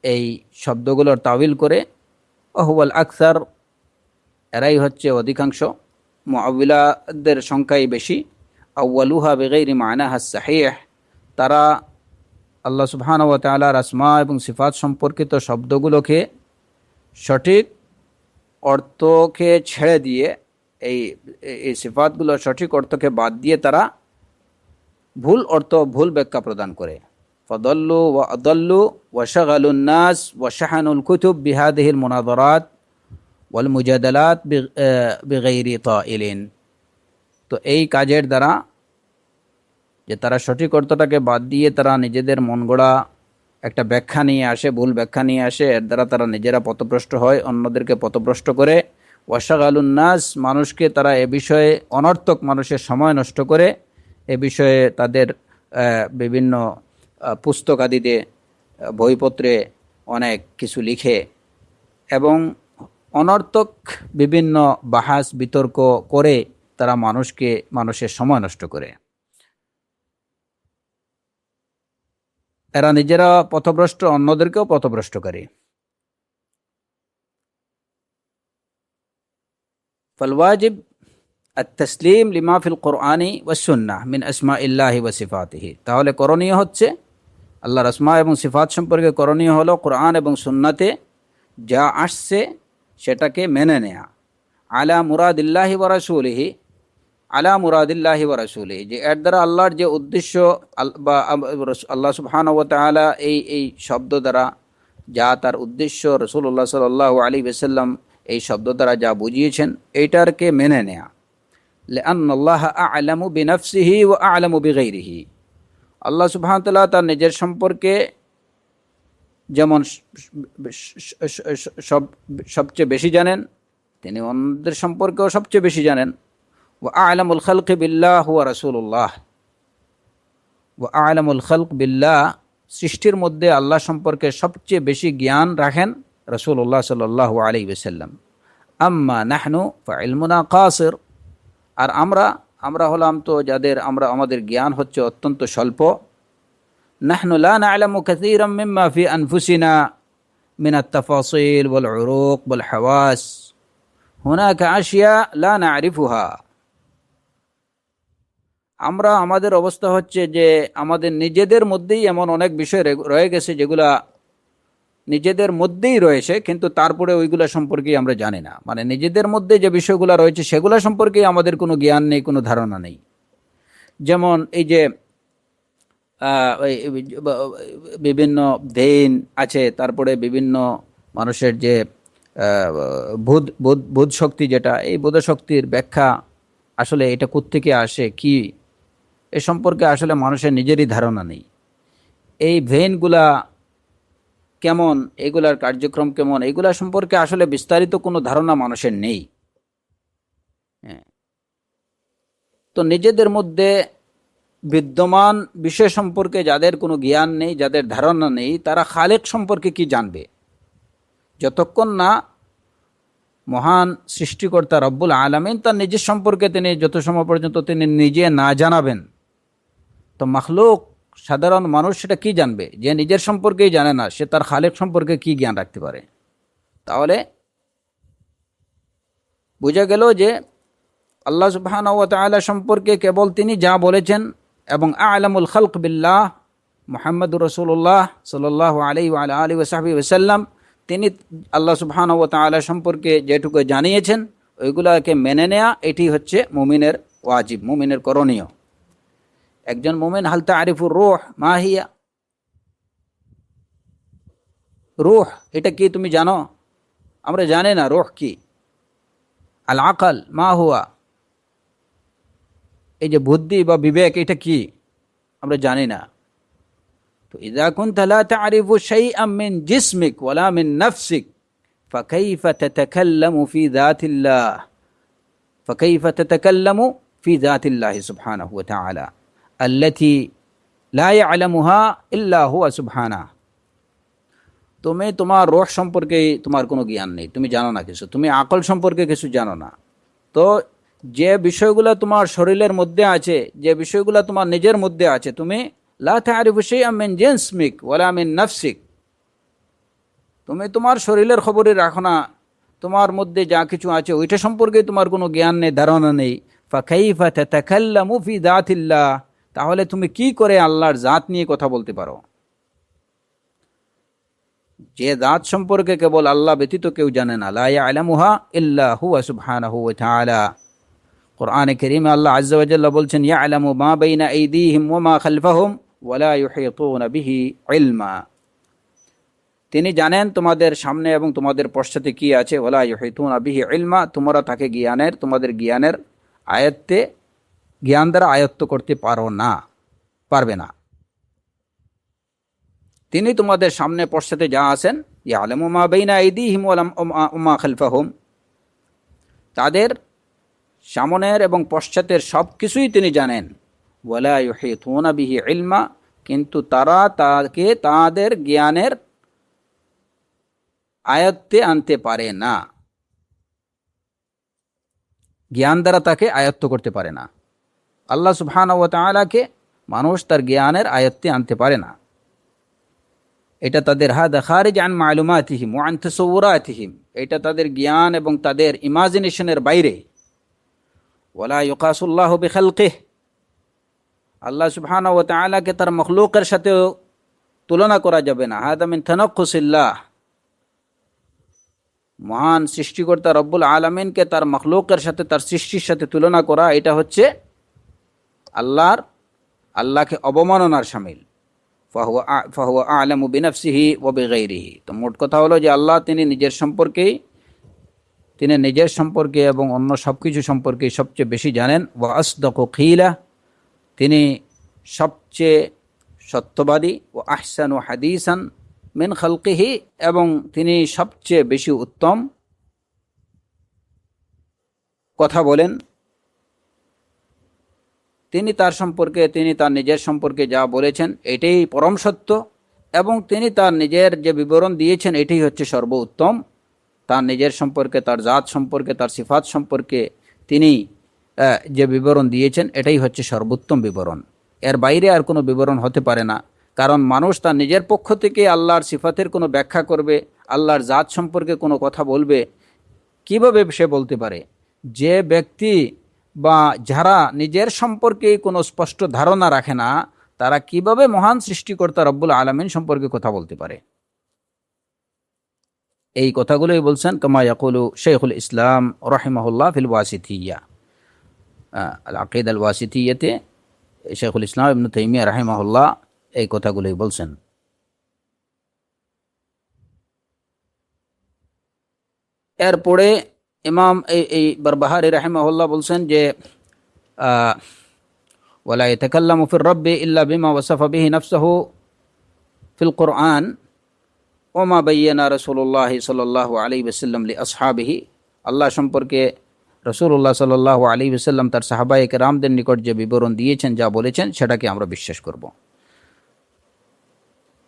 এই শব্দগুলোর তাবিল করে। ওহুয়াল আকসার, এরাই হচ্ছে অধিকাংশ। মুআউবিলাদের সংখ্যাই বেশি। আউয়ালুহা বিগাইরি মানাহা সাহিহ, তারা আল্লাহ সুবহানাহু ওয়া তাআলার আসমা এবং সিফাত সম্পর্কিত শব্দগুলোকে সঠিক অর্থকে ছেড়ে দিয়ে, এই সিফাতগুলোর সঠিক অর্থকে বাদ দিয়ে তারা ভুল অর্থ, ভুল ব্যাখ্যা প্রদান করে। ফাদাল্লু ওয়া আদাল্লু ওয়া শাগালুন নাস ওয়া শাহানুল কুতুব বিহাদিহিল মুনাযারাত ওয়াল মুজাদালাত বিগাইরি তাইলিন। তো এই কাজের দ্বারা, যে তারা সঠিক অর্থটাকে বাদ দিয়ে তারা নিজেদের মন গড়া একটা ব্যাখ্যা নিয়ে আসে, ভুল ব্যাখ্যা নিয়ে আসে, এর দ্বারা তারা নিজেরা পথভ্রষ্ট হয়, অন্যদেরকে পথভ্রষ্ট করে। ওয়া শাগালুন নাস, মানুষকে তারা এ বিষয়ে অনর্থক মানুষের সময় নষ্ট করে, এ বিষয়ে তাদের বিভিন্ন পুস্তকাদিতে, বইপত্রে অনেক কিছু লিখে এবং অনর্থক বিভিন্ন বাহাস বিতর্ক করে তারা মানুষের সময় নষ্ট করে। এরা নিজেরা পথভ্রষ্ট, অন্যদেরকেও পথভ্রষ্ট করে। ফালওয়াজিব আত-তাসলিম লিমা ফিল কুরআনি ওয়াস সুন্নাহ মিন আসমাইল্লাহি ওয়া সিফাতিহি। তাহলে করণীয় হচ্ছে, আল্লাহর আসমা এবং সিফাত সম্পর্কে করণীয় হলো কোরআন এবং সুন্নাতে যা আসছে সেটাকে মেনে নেয়া। আলা মুরাদিল্লাহি ওয়া রাসূলিহি, আলা মুরাদিল্লাহি ওয়া রাসূলিহি, যে এর দ্বারা আল্লাহর যে উদ্দেশ্য বা আল্লাহ সুবহানাহু ওয়া তাআলা এই শব্দ দ্বারা যা তার উদ্দেশ্য, রাসূলুল্লাহ সাল্লাল্লাহু আলাইহি ওয়াসাল্লাম এই শব্দ দ্বারা যা বুঝিয়েছেন, এইটারকে মেনে নেয়া। লিআন্নাল্লাহা আ'লামু বিনাফসিহি ওয়া আ'লামু বিগাইরিহি, আল্লাহ সুবহানাহু ওয়া তাআলা তার নিজের সম্পর্কে যেমন সবচেয়ে বেশি জানেন, তিনি অন্যদের সম্পর্কেও সবচেয়ে বেশি জানেন। ওয়া আ'লামুল খালকি বিল্লাহ ওয়া রাসূলুল্লাহ, ওয়া আ'লামুল খালক বিল্লাহ, সৃষ্টির মধ্যে আল্লাহ সম্পর্কে সবচেয়ে বেশি জ্ঞান রাখেন রাসূলুল্লাহ সাল্লাল্লাহু আলাইহি ওয়াসাল্লাম। আম্মা নাহনু ফাইলমুনা কাসির, আর আমরা হলাম তো যাদের আমাদের জ্ঞান হচ্ছে অত্যন্ত স্বল্প। নাহনু লা না'লামু কাসীরাম মিম্মা ফি আনফুসিনা মিন আত-তাফাসিল ওয়াল উরুক ওয়াল হাওয়াস, হুনাকা আশিয়া লা না'রিফুহা। আমাদের অবস্থা হচ্ছে যে আমাদের নিজেদের মধ্যেই এমন অনেক বিষয় রয়ে গেছে যেগুলা নিজেদের মধ্যেই রয়েছে, কিন্তু তারপরে ওইগুলা সম্পর্কে আমরা জানি না। মানে নিজেদের মধ্যে যে বিষয়গুলো রয়েছে সেগুলা সম্পর্কে আমাদের কোনো জ্ঞান নেই, কোনো ধারণা নেই। যেমন এই যে বিভিন্ন দেন আছে, তারপরে বিভিন্ন মানুষের যে বোধ শক্তি, যেটা এই বোধ শক্তির ব্যাখ্যা আসলে এটা কোত্থেকে আসে, কি এ সম্পর্কে আসলে মানুষের নিজেরই ধারণা নেই। এই ভেনগুলা কেমন, এগুলার কার্যক্রম কেমন, এগুলা সম্পর্কে আসলে বিস্তারিত কোনো ধারণা মানুষের নেই। হ্যাঁ, তো নিজেদের মধ্যে বিদ্যমান বিষয় সম্পর্কে যাদের কোনো জ্ঞান নেই, যাদের ধারণা নেই, তারা খালেক সম্পর্কে কি জানবে? যতক্ষণ না মহান সৃষ্টিকর্তা রব্বুল আলামিন তার নিজের সম্পর্কে তিনি যত সময় পর্যন্ত তিনি নিজে না জানাবেন, তো মাখলুক সাধারণ মানুষ সেটা কি জানবে? যে নিজের সম্পর্কেই জানে না, সে তার খালেক সম্পর্কে কি জ্ঞান রাখতে পারে? তাহলে বোঝা গেল যে আল্লাহ সুবহানাহু ওয়া তাআলা সম্পর্কে কেবল তিনি যা বলেছেন, এবং আ'লামুল খালক বিল্লাহ মুহাম্মদুর রাসূলুল্লাহ সাল্লাল্লাহু আলাইহি ওয়া আলিহি ওয়াসাহবিহি ওয়াসাল্লাম, তিনি আল্লাহ সুবহানাহু ওয়া তাআলা সম্পর্কে যেটুকু জানিয়েছেন ওইগুলাকে মেনে নেয়া, এটি হচ্ছে মুমিনের ওয়াজিব, মুমিনের করণীয়। একজন মুমিন, হাল তা'রিফুর রূহ মা হিয়া, রূহ এটা কি তুমি জানো? আমরা জানি না রূহ কি। আল আকল মা হুয়া, এই যে বুদ্ধি বা বিবেক এটা কি, আমরা জানি না। তো ইযা কুনতা লা তা'রিফু শাইআম মিন জিসমিক ওয়ালা মিন নাফসিক ফাকাইফা তাতাকাল্লামু ফি যাতিল্লাহ, ফাকাইফা তাতাকাল্লামু ফি যাতিল্লাহ সুবহানাহু ওয়া তাআলা আল্লাতী লা ইয়া'লামুহা ইল্লা হুয়া সুবহানাহু। তুমি তোমার রূহ সম্পর্কে তোমার কোনো জ্ঞান নেই, তুমি জানো না কিছু, তুমি আকল সম্পর্কে কিছু জানো না। তো যে বিষয়গুলো তোমার শরীরের মধ্যে আছে, যে বিষয়গুলো তোমার নিজের মধ্যে আছে, তুমি লা তা'রিফু শাইআম মিন জিসমিক ওয়ালা মিন নাফসিক, তুমি তোমার শরীরের খবরই রাখো না, তোমার মধ্যে যা কিছু আছে ওইটা সম্পর্কে তোমার কোনো জ্ঞান নেই, ধারণা নেই। ফাকাইফা তাতাকাল্লামু ফি যাতিল্লাহ, তাহলে তুমি কি করে আল্লাহর জাত নিয়ে কথা বলতে পারো? যে জাত সম্পর্কে কেবল আল্লাহ ব্যতীত কেউ জানে না, লা ইয়া'লামুহা ইল্লা হুয়া সুবহানাহু ওয়া তাআলা। কোরআনে কারীমে আল্লাহ আযজা ওয়া জাল্লা বলছেন, ইয়া'লামু মা বাইনা আইদিহিম ওয়া মা খালফাহুম ওয়া লা ইউহিতুনা বিহি ইলমা, তিনি জানেন তোমাদের সামনে এবং তোমাদের পশ্চাতে কি আছে। ওয়ালা ইউহিতুনা বিহি ইলমা, তোমরা তাকে জ্ঞানের, তোমাদের জ্ঞানের আয়ত্তে, জ্ঞান দ্বারা আয়ত্ত করতে পারো না, পারবে না। তিনি তোমাদের সামনে পশ্চাতে যা আছেন, ইয়ালামু মা বাইনা আইদিহিম ওয়া মা খালফাহুম, তাদের সামনের এবং পশ্চাতের সব কিছুই তিনি জানেন। ওয়ালা ইউহিতুনা বিহি ইলমা, কিন্তু তারা তাকে তাদের জ্ঞানের আয়ত্তে আনতে পারে না, জ্ঞান দ্বারা তাকে আয়ত্ত করতে পারে না। আল্লাহ সুবহানাহু ওয়া তাআলাকে মানুষ তার জ্ঞানের আয়ত্তে আনতে পারে না। এটা তাদের হাদা খারিজ আন মালুমাতিহিম ওয়া আন তাসাউরাতিহিম, এটা তাদের জ্ঞান এবং তাদের ইমাজিনেশনের বাইরে। ওয়ালা ইউকাসুল্লাহু বিখালকিহি, আল্লাহ সুবহানাহু ওয়া তাআলাকে তার মখলুকের সাথে তুলনা করা যাবে না। হাদা মিন তানাক্কুসিল্লাহ, মহান সৃষ্টিকর্তা রব্বুল আলামিনকে তার মখলুকের সাথে, তার সৃষ্টির সাথে তুলনা করা, এটা হচ্ছে আল্লাহকে অবমাননার শামিল। ফাহুয়া আ'লামু বিনাফসিহি ওয়া বিগাইরিহি, তো মোট কথা হলো যে আল্লাহ তিনি নিজের সম্পর্কে এবং অন্য সব কিছু সম্পর্কে সবচেয়ে বেশি জানেন। ওয়া আসদাকু কিলা, তিনি সবচেয়ে সত্যবাদী। ও আহসানু হাদিসান মিন খালকিহি, এবং তিনি সবচেয়ে বেশি উত্তম কথা বলেন। তিনি তার সম্পর্কে, তিনি তার নিজের সম্পর্কে যা বলেছেন এটাই পরম সত্য, এবং তিনি তার নিজের যে বিবরণ দিয়েছেন এটাই হচ্ছে সর্বোত্তম। তার নিজের সম্পর্কে, তার জাত সম্পর্কে, তার সিফাত সম্পর্কে তিনি যে বিবরণ দিয়েছেন এটাই হচ্ছে সর্বোত্তম বিবরণ। এর বাইরে আর কোনো বিবরণ হতে পারে না। কারণ মানুষ তার নিজের পক্ষ থেকে আল্লাহর সিফাতের কোনো ব্যাখ্যা করবে, আল্লাহর জাত সম্পর্কে কোনো কথা বলবে, কিভাবে সে বলতে পারে? যে ব্যক্তি বা যারা নিজের সম্পর্কে কোনো স্পষ্ট ধারণা রাখে না, তারা কিভাবে মহান সৃষ্টিকর্তা রব্বুল আলামিন সম্পর্কে কথা বলতে পারে? এই কথাগুলোই বলছেন কামা ইয়াকুলু শাইখুল ইসলাম রাহিমাহুল্লাহ ফিল ওয়াসিতিয়্যা, আল আকিদা আল ওয়াসিতিয়্যাতে শাইখুল ইসলাম ইবনে তাইমিয়া রাহিমাহুল্লাহ এই কথাগুলোই বলছেন। এরপরে ইমাম এই বারবাহারি রাহিমাহুল্লাহ বলছেন যে ওয়ালা ইয়াতাকাল্লামু ফির রাব্বি ইল্লা বিমা ওয়াসাফা বিহি নাফসুহু ফিল কুরআন ওমা বাইয়ানা রাসূলুল্লাহ সাল্লাল্লাহু আলাইহি ওয়াসাল্লাম লি আসহাবিহি, আল্লাহ সম্পর্কে রাসূলুল্লাহ সাল্লাল্লাহু আলাইহি ওয়াসাল্লাম তার সাহাবায়ে কেরামদের নিকট যে বিবরণ দিয়েছেন, যা বলেছেন, সেটাকে আমরা বিশ্বাস করব।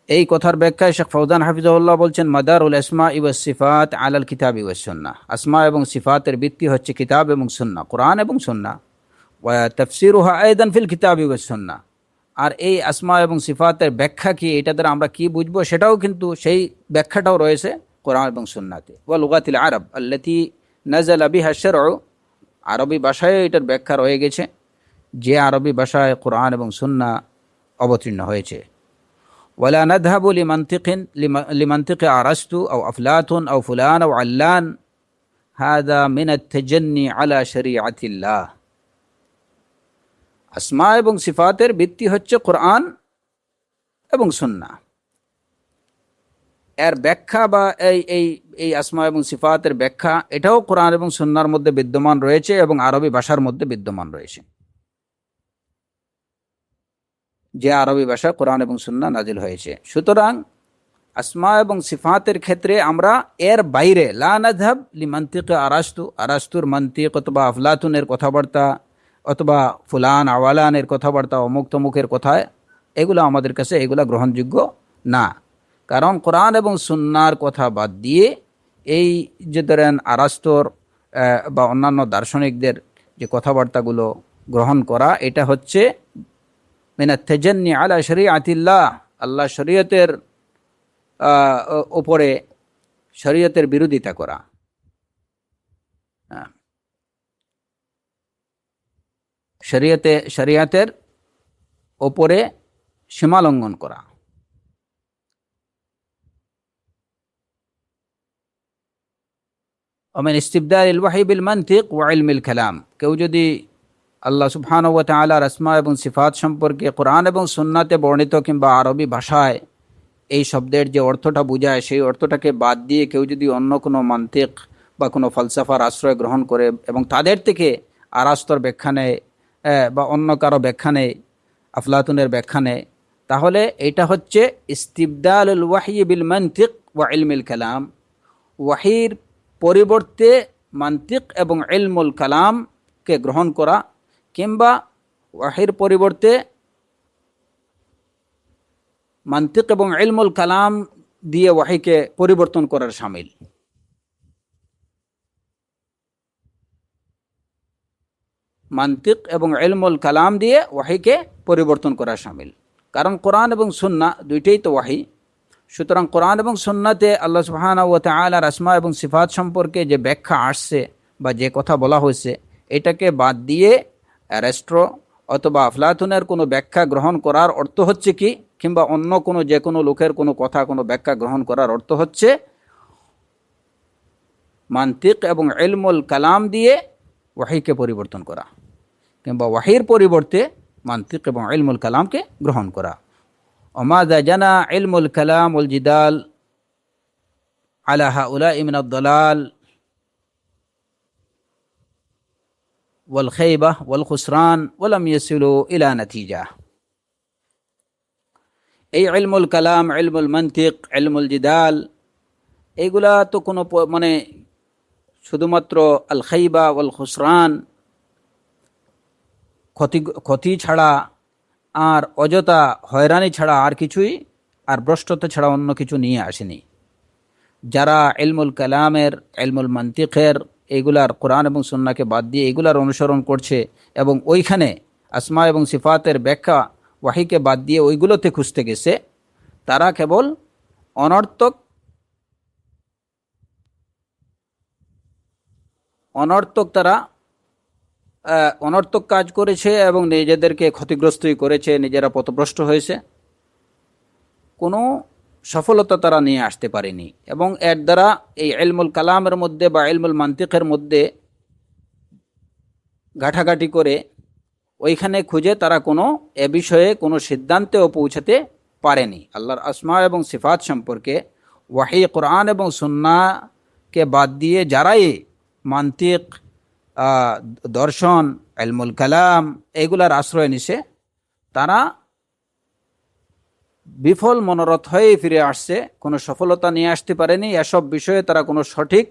এই কথার ব্যাখ্যায় শেখ ফৌজান হাফিজাহুল্লাহ বলছেন, মাদারুল আসমা ওয়াস সিফাত আলাল কিতাবি ওয়াস সুন্নাহ, আসমা এবং সিফাতের ভিত্তি হচ্ছে কিতাব এবং সুন্নাহ, কোরআন এবং সুন্নাহ। ওয়া তাফসিরুহা আইদান ফিল কিতাবি ওয়াস সুন্নাহ, আর এই আসমা এবং সিফাতের ব্যাখ্যা কি, এটা দ্বারা আমরা কি বুঝবো, সেটাও কিন্তু সেই ব্যাখ্যাটাও রয়েছে কোরআন এবং সুন্নাতে। ওয়া লুগাতিল আরব আল্লাতী নাযালা বিহা শারউ, আরবি ভাষায় এটার ব্যাখ্যা রয়ে গেছে, যে আরবি ভাষায় কোরআন এবং সুন্নাহ অবতীর্ণ হয়েছে। ওয়ালা নাযহাবু লিমান্তিকি আরাস্তু আও আফলাতুন আও ফুলান আও আল্লান, হাযা মিন আত-তাজান্নি আলা শরীআতিল্লাহ। আসমা এবং সিফাতের ভিত্তি হচ্ছে কোরআন এবং সুন্নাহ। এর ব্যাখ্যা বা এই এই এই আসমা এবং সিফাতের ব্যাখ্যা, এটাও কোরআন এবং সুন্নাহর মধ্যে বিদ্যমান রয়েছে এবং আরবি ভাষার মধ্যে বিদ্যমান রয়েছে, যে আরবি ভাষা কোরআন এবং সুন্নাহ নাজিল হয়েছে। সুতরাং আসমা এবং সিফাতের ক্ষেত্রে আমরা এর বাইরে লা নাযহাব লিমান্তিকি আরাস্তু, আরাস্তুর মান্তিক অথবা আফলাতুনের কথাবার্তা অথবা ফুলান আওয়ালানের কথাবার্তা, অমুক তমুকের কথায়, এগুলো আমাদের কাছে এগুলো গ্রহণযোগ্য না। কারণ কোরআন এবং সুন্নাহর কথা বাদ দিয়ে এই যে ধরেন আরাস্তর বা অন্যান্য দার্শনিকদের যে কথাবার্তাগুলো গ্রহণ করা, এটা হচ্ছে মিনাত তাজান্নি আলা শরীআতিল্লাহ, আল্লাহ শরীয়তের উপরে শরীয়তের বিরোধিতা করা। শরীয়তের ওপরে সীমা লঙ্ঘন করা। ওমিন ইস্তিবদালিল ওয়াহই বিল মানতিক ওয়া ইলমিল কালাম, কেউ যদি আল্লাহ সুবহানাহু ওয়া তাআলার আসমা এবং সিফাত সম্পর্কে কোরআন এবং সুন্নাতে বর্ণিত কিংবা আরবি ভাষায় এই শব্দের যে অর্থটা বোঝায়, সেই অর্থটাকে বাদ দিয়ে কেউ যদি অন্য কোনো মান্তিক বা কোনো ফলসাফার আশ্রয় গ্রহণ করে এবং তাদের থেকে আরাস্তর ব্যাখ্যা নেয় বা অন্য কারো ব্যাখ্যা নেয়, আফলাতুনের ব্যাখ্যা নেয়, তাহলে এটা হচ্ছে ইস্তিবদালুল ওয়াহই বিল মানতিক ওয়া ইলমিল কালাম, ওয়াহির পরিবর্তে মান্তিক এবং ইলমুল কালামকে গ্রহণ করা, কিংবা ওয়াহির পরিবর্তে মান্তিক এবং ইলমুল কালাম দিয়ে ওয়াহিকে পরিবর্তন করার শামিল। মান্তিক এবং ইলমুল কালাম দিয়ে ওয়াহিকে পরিবর্তন করা শামিল, কারণ কোরআন এবং সুন্নাহ দুইটাই তো ওয়াহি। সুতরাং কোরআন এবং সুন্নাতে আল্লাহ সুবহানাহু ওয়া তাআলার আসমা এবং সিফাত সম্পর্কে যে ব্যাখ্যা আসছে বা যে কথা বলা হয়েছে, এটাকে বাদ দিয়ে অ্যারেস্ট্রো অথবা আফলাতুনের কোনো ব্যাখ্যা গ্রহণ করার অর্থ হচ্ছে কি, কিংবা অন্য কোনো যে কোনো লোকের কোনো কথা কোনো ব্যাখ্যা গ্রহণ করার অর্থ হচ্ছে মান্তিক এবং ইলমুল কালাম দিয়ে ওয়াহিকে পরিবর্তন করা, কিংবা ওয়াহির পরিবর্তে মান্তিক এবং ইলমুল কালামকে গ্রহণ করা। ওমাযা জানা ইলমুল কালাম ওয়াল জিদাল আলা হাউলাই মিনাদ দালাল ওয়াল খাইবাহ ওয়াল খুসরান ওয়া লাম ইয়াসিলু ইলা নাতিজা। এই ইলমুল কালাম, ইলমুল মান্তিক, ইলমুল জিদাল, এইগুলা তো কোনো মানে শুধুমাত্র আল খাইবা ওয়াল খুসরান, ক্ষতি ছাড়া আর অযথা হয়রানি ছাড়া আর কিছুই, আর ভ্রষ্টতা ছাড়া অন্য কিছু নিয়ে আসেনি। যারা ইলমুল কালামের, ইলমুল মান্তিকের, এইগুলার কোরআন এবং সুন্নাহকে বাদ দিয়ে এগুলার অনুসরণ করছে এবং ওইখানে আসমা এবং সিফাতের ব্যাখ্যা ওয়াহিকে বাদ দিয়ে ওইগুলোতে খুঁজতে গেছে, তারা কেবল অনর্থক কাজ করেছে এবং নিজেদেরকে ক্ষতিগ্রস্তই করেছে, নিজেরা পথভ্রষ্ট হয়েছে, কোনো সফলতা তারা নিয়ে আসতে পারেনি। এবং এর দ্বারা এই ইলমুল কালামের মধ্যে বা ইলমুল মান্তিকের মধ্যে ঘাটাঘাটি করে ওইখানে খুঁজে তারা কোনো এ বিষয়ে কোনো সিদ্ধান্তেও পৌঁছাতে পারেনি। আল্লাহর আসমা এবং সিফাত সম্পর্কে ওয়াহি, কোরআন এবং সুন্নাহকে বাদ দিয়ে যারাই মান্তিক, দর্শন, ইলমুল কালাম এগুলার আশ্রয় নিছে, তারা বিফল মনোরথ হয়ে ফিরে আসছে, কোনো সফলতা নিয়ে আসতে পারেনি। এসব বিষয়ে তারা কোনো সঠিক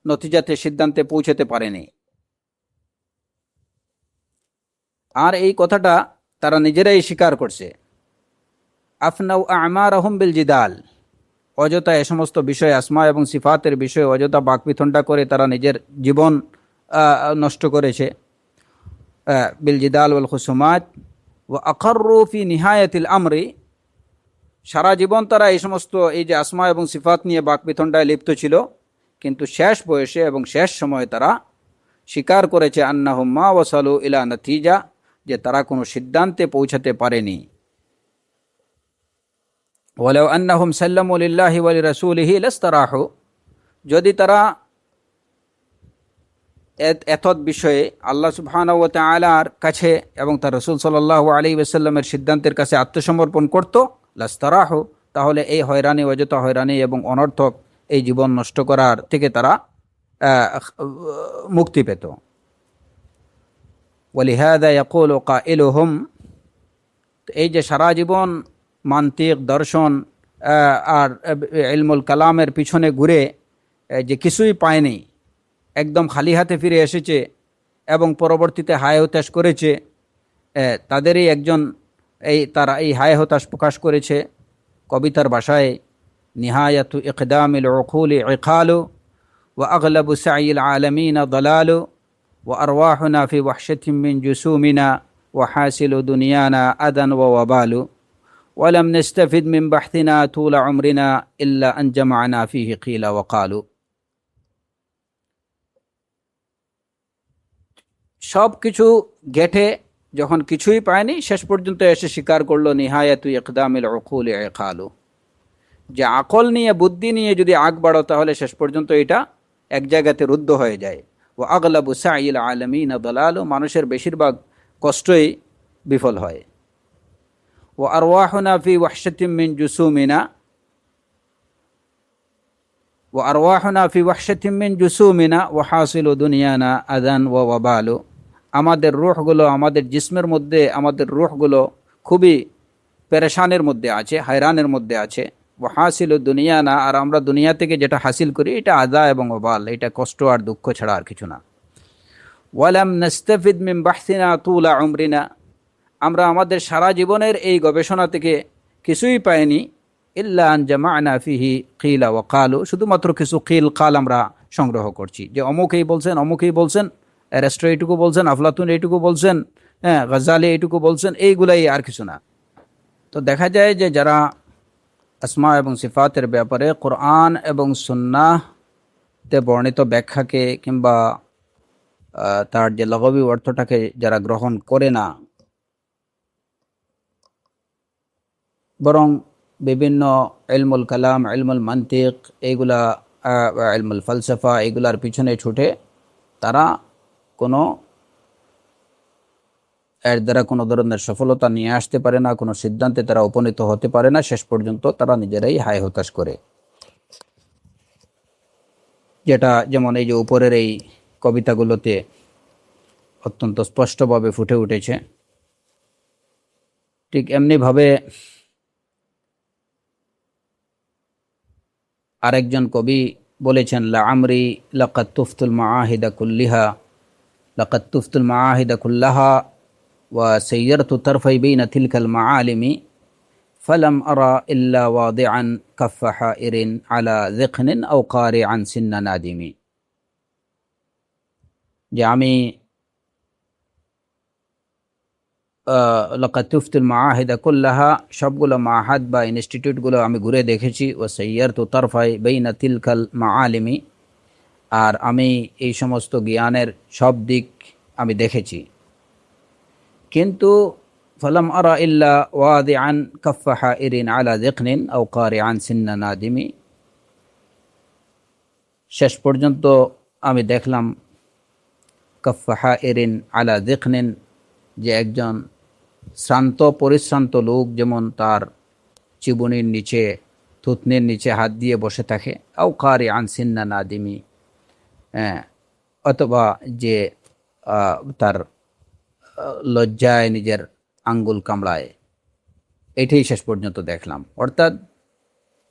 নতিজাতে সিদ্ধান্তে পৌঁছাতে পারেনি। আর এই কথাটা তারা নিজেরাই স্বীকার করছে। আফনাউ আমারহুম বিল জিদাল, অযথা এ সমস্ত বিষয় আসমা এবং সিফাতের বিষয়ে অযথা বাকবিতণ্ডা করে তারা নিজের জীবন নষ্ট করেছে। বিল জিদাল ওয়াল খুসুমাত ওয়া আকাররু ফি নিহায়াতিল আমরি, সারা জীবন তারা এই সমস্ত এই যে আসমা এবং সিফাত নিয়ে বাকবিতণ্ডায় লিপ্ত ছিল, কিন্তু শেষ বয়সে এবং শেষ সময়ে তারা স্বীকার করেছে আন্নাহুম মা ওয়াসালু ইলা নাতিজা, যে তারা কোনো সিদ্ধান্তে পৌঁছাতে পারেনি। ওয়ালাউ আন্নাহুম সাল্লামু লিল্লাহি ওয়া লিরাসূলিহি লাস্তারাহু, যদি তারা এতদ বিষয়ে আল্লাহ সুবহানাহু ওয়া তাআলার কাছে এবং তার রাসূল সাল্লাল্লাহু আলাইহি ওয়াসাল্লামের সিদ্ধান্তের কাছে আত্মসমর্পণ করত, লাস্তারাহু, তাহলে এই হয়রানি, অযথা হয়রানি এবং অনর্থক এই জীবন নষ্ট করার থেকে তারা মুক্তি পেত। ওয়ালিহাযা ইয়াকুলু কাইলুহুম, এই যে সারা জীবন মান্তিক, দর্শন আর ইলমুল কালামের পিছনে ঘুরে যে কিছুই পায়নি, একদম খালি হাতে ফিরে এসেছে এবং পরবর্তীতে হায় হতাশ করেছে, তাদেরই একজন তারা এই হায় হতাশ প্রকাশ করেছে কবিতার ভাষায়, নিহায়াতু ইকদামিল উকুলি ইকালু ওয়া আগলাবু সাইল আলামিনা দালালু ওয়া আরওয়াহুনা ফি ওয়াহশাতিম মিন জুসুমিনা ওয়া হাসিলু দুনিয়ানা আদান ওয়া ওয়াবালু ওয়ালাম নাস্তাফিদ মিন বাহথিনা তুলা উমরিনা ইল্লা আন জামা'না ফিহি কিলা ওয়া কালু। সব কিছু গেটে যখন কিছুই পায়নি, শেষ পর্যন্ত এসে স্বীকার করলো নিহায়াতু ইকদামিল উকুলি ইকালু, যে আকল নিয়ে, বুদ্ধি নিয়ে যদি আগ বাড়ো তাহলে শেষ পর্যন্ত এটা এক জায়গাতে রুদ্ধ হয়ে যায়। ও আগলাবু সাইল আলামিনা দালালু, মানুষের বেশিরভাগ কষ্টই বিফল হয়। ও আরওয়াহুনা ফি ওয়াহশাতিম মিন জুসুমিনা ও আরওয়াহুনা ফি ওয়াহশাতিম মিন জুসুমিনা ওয়া হাসিলু দুনিয়ানা আদান ওয়া ওয়াবালু, আমাদের রূহগুলো, আমাদের জিসমের মধ্যে আমাদের রূহগুলো খুবই পেরেশানের মধ্যে আছে, হায়রানের মধ্যে আছে। ওয়া হাসিলু দুনিয়ানা, আর আমরা দুনিয়া থেকে যেটা হাসিল করি এটা আযা এবং ওয়াবাল, এটা কষ্ট আর দুঃখ ছাড়া আর কিছু না। ওয়ালাম নাস্তাফিদ মিন বাহথিনা তুলা উমরিনা, আমরা আমাদের সারা জীবনের এই গবেষণা থেকে কিছুই পাইনি, ইল্লা আন জামা'না ফিহি কিলা ওয়া কালু, শুধুমাত্র কিছু কিল কাল আমরা সংগ্রহ করছি, যে অমুকেই বলছেন, অমুকেই বলছেন, অ্যারিস্টো এইটুকু বলছেন, আফলাতুন এইটুকু বলছেন, গাজ্জালি এইটুকু বলছেন, এইগুলাই আর কিছু না। তো দেখা যায় যে যারা আসমা এবং সিফাতের ব্যাপারে কোরআন এবং সুন্নাহতে বর্ণিত ব্যাখ্যাকে কিংবা তার যে লগাবি অর্থটাকে যারা গ্রহণ করে না, বরং বিভিন্ন ইলমুল কালাম, ইলমুল মান্তিক, এইগুলা ইলমুল ফালসাফা, এইগুলার পিছনে ছুটে তারা এর দ্বারা কোনো ধরনের সফলতা নিয়ে আসতে পারে না, কোনো সিদ্ধান্তে তারা উপনীত হতে পারে না, শেষ পর্যন্ত তারা নিজেরাই হায় হতাশ করে। যেটা যেমন এই যে উপরের এই কবিতাগুলোতে অত্যন্ত স্পষ্টভাবে ফুটে উঠেছে, ঠিক এমনিভাবে আরেকজন কবি বলেছেন, লা আমরি লাকাদ তুফতুল মাআহিদা কুল্লিহা, লাকাদ তুফতুল মাআহিদা কুল্লাহা ওয়া সাইয়ারতু তারফাই বাইনা তিলকাল মাআলিমি ফালাম আরা ইল্লা ওয়াদিআন কাফফা হাইরিন আলা যিকনিন আও কারিআন সিন্না নাদিমি, যে আমি লাকাদ তুফতুল মাআহিদা কুল্লাহা, সবগুলো মাহাদ বা ইনস্টিটিউটগুলো আমি ঘুরে দেখেছি, ও সাইয়ারতু তারফাই বাইনা তিলকাল মাআলিমি, আর আমি এই সমস্ত জ্ঞানের সব দিক আমি দেখেছি, কিন্তু ফালাম আরা ইল্লা ওয়াদিআন কাফফা হাইরিন আলা যিকনিন আও কারিআন সিন্না নাদিমি, শেষ পর্যন্ত আমি দেখলাম কাফফা হাইরিন আলা যিকনিন, যে একজন শ্রান্ত পরিশ্রান্ত লোক যেমন তার চিবুনির নিচে, থুতনির নিচে হাত দিয়ে বসে থাকে, আও কারিআন সিন্না নাদিমি, অথবা যে তার লজ্জায় নিজের আঙ্গুল কামড়ায়। এটাই শেষ পর্যন্ত দেখলাম। অর্থাৎ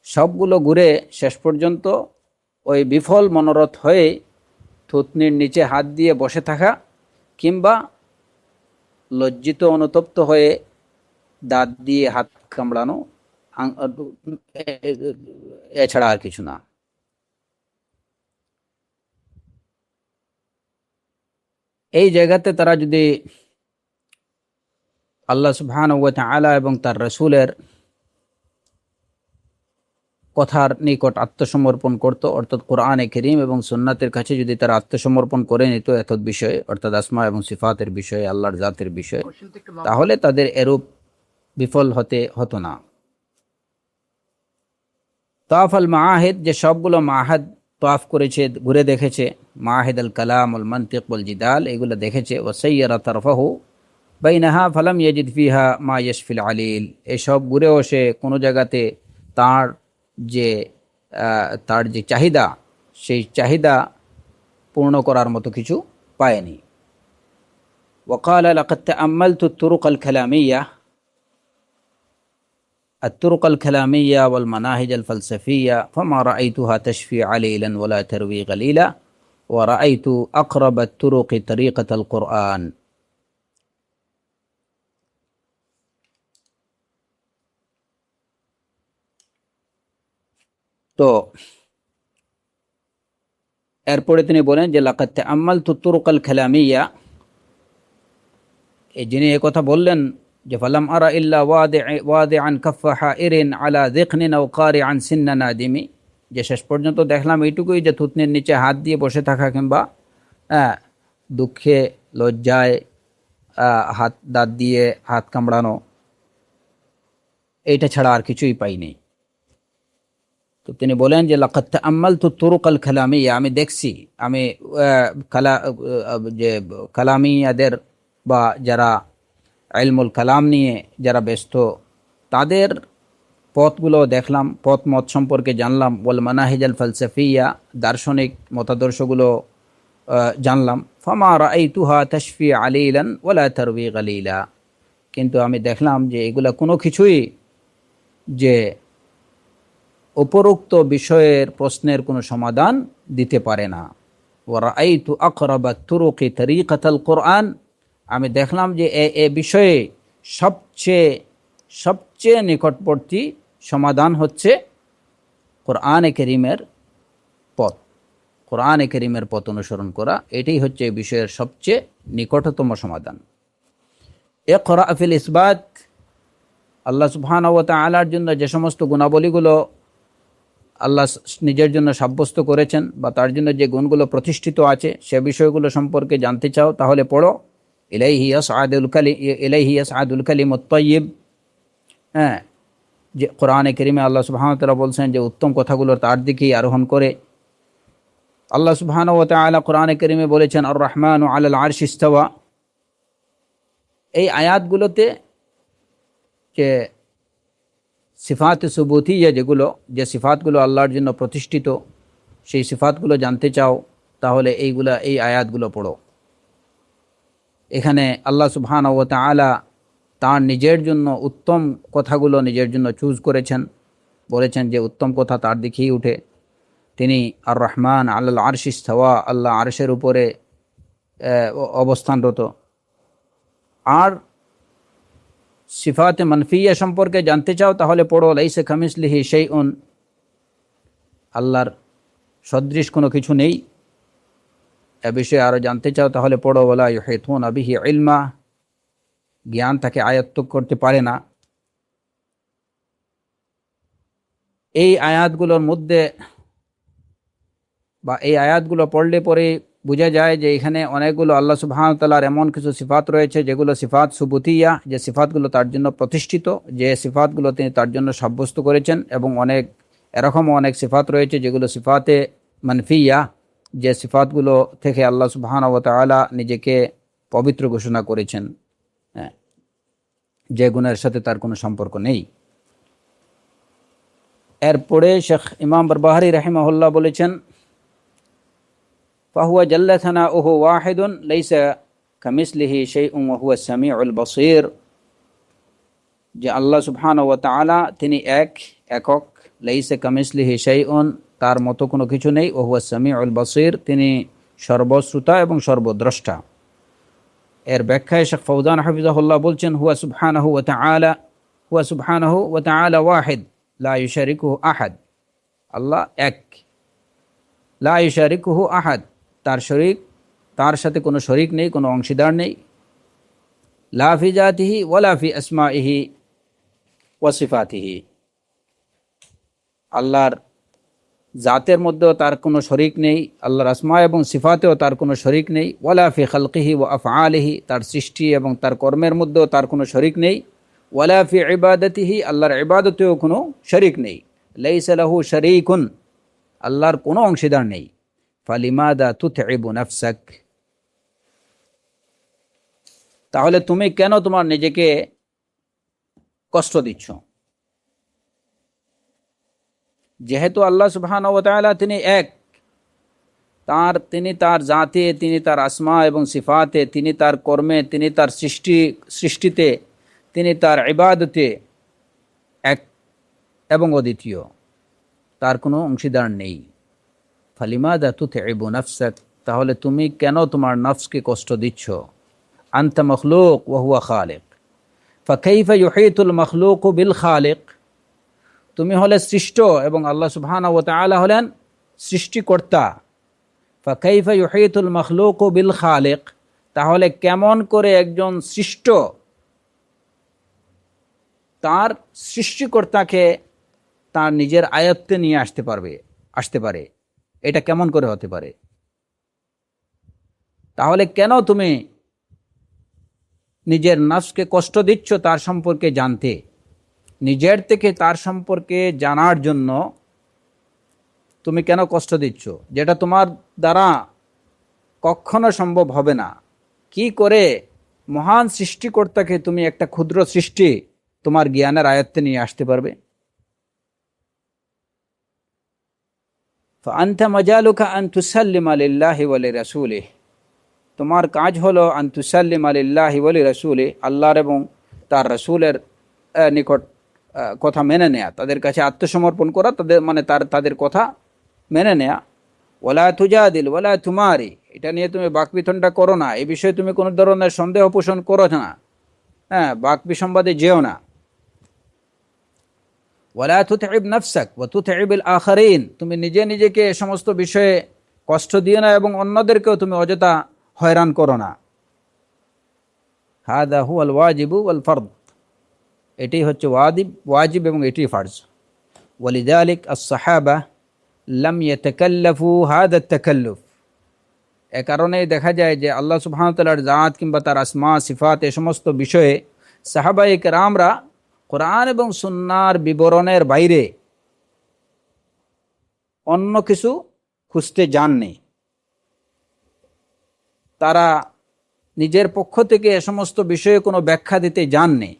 সবগুলো ঘুরে শেষ পর্যন্ত ওই বিফল মনোরথ হয়ে থুতনির নিচে হাত দিয়ে বসে থাকা, কিংবা লজ্জিত অনুতপ্ত হয়ে দাঁত দিয়ে হাত কামড়ানো, এছাড়া আর কিছু না। এই জায়গাতে তারা যদি আল্লাহ সুবহানাহু ওয়া তাআলা এবং তার রাসূলের কথার নিকট আত্মসমর্পণ করত, অর্থাৎ কোরআনে কারীম এবং সুন্নাতের কাছে যদি তারা আত্মসমর্পণ করে নিত এতদ বিষয়ে, অর্থাৎ আসমা এবং সিফাতের বিষয়ে, আল্লাহর জাতের বিষয়ে, তাহলে তাদের এরূপ বিফল হতো না। তাওয়াফ আল মাআহিদ, যে সবগুলো মাআহাদ তাওয়াফ করেছে, ঘুরে দেখেছে, মাআহিদ আল কালাম ওয়াল মানতিক ওয়াল জিদাল, এগুলো দেখেছে। ওয়া সাইয়ারা তারফাহু বাইনাহা ফালাম ইয়াজিদ ফিহা মা ইয়াশফিল আলিল, এসব ঘুরেও সে কোনো জায়গাতে তার যে চাহিদা, সেই চাহিদা পূর্ণ করার মতো কিছু পায়নি। ওয়াকালা লাকাদ তাআম্মালতু তুরুক আল কালামিয়া الطرق الكلامية والمناهج الفلسفية فما رأيتها تشفي عليلا ولا تروي غليلا ورأيت أقرب الطرق طريقة القرآن। তো এরপরে তিনি বলেন যে লাকাদ তাআম্মালতু তুরুকাল কালামিয়া, যিনি কথা বললেন যে ফালাম আরা ইল্লা ওয়াদিআন কাফা হাইরিন আলা যিকনিন আও কারিআন সিন্না নাদিমি, যে শেষ পর্যন্ত দেখলাম এইটুকুই যে থুতনির নিচে হাত দিয়ে বসে থাকা, কিংবা দুঃখে লজ্জায় দাঁত দিয়ে হাত কামড়ানো, এইটা ছাড়া আর কিছুই পাইনি। তো তিনি বলেন যে লাকাদ তাআম্মালতু তুরুকাল কালামিয়া, আমি দেখছি, আমি যে কালামিয়াদের বা যারা ইলমুল কালাম নিয়ে যারা ব্যস্ত, তাদের পথগুলো দেখলাম, পথ মত সম্পর্কে জানলাম। ওয়াল মানাহিজ আল ফালসাফিয়া, দার্শনিক মতাদর্শগুলো জানলাম। ফামা রাআইতুহা তাশফি আলিলান ওয়ালা তারবি গালিলা, কিন্তু আমি দেখলাম যে এগুলা কোনো কিছুই যে উপরোক্ত বিষয়ের প্রশ্নের কোনো সমাধান দিতে পারে না। ওয়া রাআইতু আকরাবা তুরুকি তরিকাতাল কোরআন, আমি দেখলাম যে এ বিষয়ে সবচেয়ে নিকটবর্তী সমাধান হচ্ছে কোরআনে কারীমের পথ। কোরআনে কারীমের পথ অনুসরণ করা, এটাই হচ্ছে এই বিষয়ের সবচেয়ে নিকটতম সমাধান। ইকরা ফিল ইসবাত, আল্লাহ সুবহানাহু ওয়া তাআলার জন্য যে সমস্ত গুণাবলীগুলো আল্লাহ নিজের জন্য সাব্যস্ত করেছেন, বা তার জন্য যে গুণগুলো প্রতিষ্ঠিত আছে, সে বিষয়গুলো সম্পর্কে জানতে চাও তাহলে পড়ো। ইলাইহি ইয়াসআদুল কালিমুত তাইয়্যিব, যে কোরআনে কারীমে আল্লাহ সুবহানাহু ওয়া তাআলা বলছেন যে উত্তম কথাগুলো তার দিকেই আরোহণ করে। আল্লাহ সুবহানাহু ওয়া তাআলা কোরআনে কারীমে বলেছেন আর রহমানু আলাল আরশি ইস্তাওয়া। এই আয়াতগুলোতে যে সিফাত সুবুতিয়া, যে সিফাতগুলো আল্লাহর জন্য প্রতিষ্ঠিত, সেই সিফাতগুলো জানতে চাও তাহলে এই আয়াতগুলো পড়ো। এখানে আল্লাহ সুবহানাহু ওয়া তাআলা তার নিজের জন্য উত্তম কথাগুলো নিজের জন্য চুজ করেছেন, বলেছেন যে উত্তম কথা তার দিকেই উঠে। তিনি আর রহমান আলাল আরশি ইস্তাওয়া, আল্লাহ আরশের উপরে অবস্থানরত। আর সিফাতে মানফিয়া সম্পর্কে জানতে চাও তাহলে পড়ো লাইসা কামিসলিহি শাইউন, আল্লাহর সদৃশ কোনো কিছু নেই, এ বিষয়ে আরও জানতে চাও তাহলে পড়ো ওয়ালা ইউহিতুনা বিহি ইলমা, জ্ঞান তাকে আয়ত্ত করতে পারে না। এই আয়াতগুলোর মধ্যে বা এই আয়াতগুলো পড়লে পরে বোঝা যায় যে এখানে অনেকগুলো আল্লাহ সুবহানাহু ওয়া তাআলার এমন কিছু সিফাত রয়েছে যেগুলো সিফাত সুবুতিয়া, যে সিফাতগুলো তার জন্য প্রতিষ্ঠিত, যে সিফাতগুলো তিনি তার জন্য সাব্যস্ত করেছেন, এবং এরকমও অনেক সিফাত রয়েছে যেগুলো সিফাতে মানফিয়া, যে সিফাতগুলো থেকে আল্লাহ সুবহানাহু ওয়া তাআলা নিজেকে পবিত্র ঘোষণা করেছেন, যে গুণের সাথে তার কোনো সম্পর্ক নেই। এরপরে শেখ ইমাম বারবাহারি রাহিমাহুল্লাহ বলেছেন ফাহুয়া জাল্লা থানাউহু ওয়াহিদুন লাইসা কামিসলিহি শাইউন ওয়া হুয়া সামিউল বসীর, যে আল্লাহ সুবহানাহু ওয়া তাআলা তিনি একক, লাইসা কামিসলিহি শাইউন, তার মতো কোনো কিছু নেই, ওয়া হুয়া সামিউল বসীর, তিনি সর্বশ্রোতা এবং সর্বদ্রষ্টা। এর ব্যাখ্যায় শেখ ফৌজান হাফিজাহুল্লাহ বলছেন, হুয়া সুবহানাহু ওয়া তাআলা ওয়াহিদ লা ইউশারিকুহু আহাদ, আল্লাহ এক, লা ইউশারিকুহু আহাদ, তার সাথে কোনো শরিক নেই, কোনো অংশীদার নেই। লা ফি জাতিহি ওয়ালা ফি আসমাইহি ওয়া সিফাতিহি, আল্লাহর জাতের মধ্যেও তার কোনো শরিক নেই, আল্লাহর আসমা এবং সিফাতেও তার কোনো শরিক নেই। ওয়ালা ফি খালকিহি ওয়া আফআলিহি, তার সৃষ্টি এবং তার কর্মের মধ্যেও তার কোনো শরিক নেই। ওয়ালা ফি ইবাদাতিহি, আল্লাহর ইবাদতেও কোনো শরিক নেই। লাইসা লাহু শারীকুন, আল্লাহর কোনো অংশীদার নেই। ফালিমাদা তুতইবু নাফসাক, তাহলে তুমি কেন তোমার নিজেকে কষ্ট দিচ্ছ? যেহেতু আল্লাহ সুবহানাহু ওয়া তাআলা তিনি এক, তিনি তার জাতে, তিনি তার আসমা এবং সিফাতে, তিনি তার কর্মে, তিনি তার সৃষ্টিতে, তিনি তার ইবাদতে এক এবং অদ্বিতীয়, তার কোনো অংশীদার নেই। ফালিমাদা তুতইবু নাফসাক, তাহলে তুমি কেন তোমার নফসকে কষ্ট দিচ্ছ? আনতা মখলুক ওয়া হুয়া খালিক, ফাকাইফা ইউহীতুল মখলুকু বিল খালিক, তুমি হলে সৃষ্ট এবং আল্লাহ সুবহানাহু ওয়া তাআলা হলেন সৃষ্টিকর্তা। ফাকাইফা ইউহীতুল মখলুকু বিল খালিক, তাহলে কেমন করে একজন সৃষ্ট তার সৃষ্টিকর্তাকে তার নিজের আয়ত্তে নিয়ে আসতে পারে, এটা কেমন করে হতে পারে? তাহলে কেন তুমি নিজের নফসকে কষ্ট দিচ্ছ তার সম্পর্কে জানতে? নিজের থেকে তার সম্পর্কে জানার জন্য তুমি কেন কষ্ট দিচ্ছ, যেটা তোমার দ্বারা কখনো সম্ভব হবে না? কি করে মহান সৃষ্টিকর্তাকে তুমি একটা ক্ষুদ্র সৃষ্টি তোমার জ্ঞানের আয়ত্তে নিয়ে আসতে পারবে? ফাআনতা মাজালুকা আন তুসাল্লিমা লিল্লাহি ওয়া লিরাসূলিহি, তোমার কাজ হলো আন তুসাল্লিমা লিল্লাহি ওয়া লিরাসূলিহি, আল্লাহর এবং তার রাসূলের নিকট কথা মেনে নেয়া, তাদের কাছে আত্মসমর্পণ করা, তাদের কথা মেনে নেয়া। ওয়ালা তুজাদিল ওয়ালা তুমারি, এটা নিয়ে তুমি বাকবিতণ্ডা করো না, এই বিষয়ে তুমি কোনো ধরনের সন্দেহ পোষণ করো না, বাক বিসম্বাদে যেও না। ওয়ালা তুতইব নাফসাক ওয়া তুতইবিল আখারিন, তুমি নিজেকে এ সমস্ত বিষয়ে কষ্ট দিও না এবং অন্যদেরকেও তুমি অযথা হয়রান করো না। হাদা হুয়াল ওয়াজিবু ওয়াল ফরদ, এটাই হচ্ছে ওয়াজিব এবং এটাই ফরজ। ওয়ালিযালিক আস-সাহাবা লাম ইয়াতাকাল্লাফু হাদা আত-তাকাল্লুফ, এ কারণেই দেখা যায় যে আল্লাহ সুবহানাহু ওয়া তাআলার জাত কিংবা তার আসমা সিফাত এ সমস্ত বিষয়ে সাহাবায়ে কেরামরা কোরআন এবং সুন্নাহর বিবরণের বাইরে অন্য কিছু খুঁজতে যাননি। তারা নিজের পক্ষ থেকে এ সমস্ত বিষয়ে কোনো ব্যাখ্যা দিতে যাননি,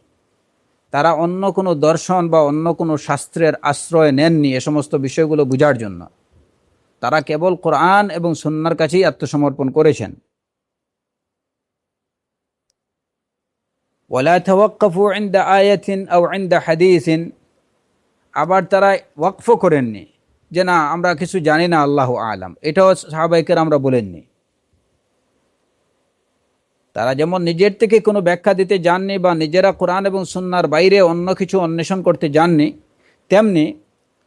তারা অন্য কোনো দর্শন বা অন্য কোনো শাস্ত্রের আশ্রয় নেননি এ সমস্ত বিষয়গুলো বোঝার জন্য। তারা কেবল কোরআন এবং সুন্নাহর কাছেই আত্মসমর্পণ করেছেন। ওয়ালা তাওয়াক্কাফু ইনদা আয়াতিন আও ইনদা হাদিসিন, আবার তারা ওয়াকফ করেননি যে না আমরা কিছু জানি না, আল্লাহু আলাম, এটাও সাহাবায়ে কেরামরা বলেননি। তারা যেমন নিজের থেকে কোনো ব্যাখ্যা দিতে যাননি বা নিজেরা কোরআন এবং সুন্নাহর বাইরে অন্য কিছু অন্বেষণ করতে যাননি, তেমনি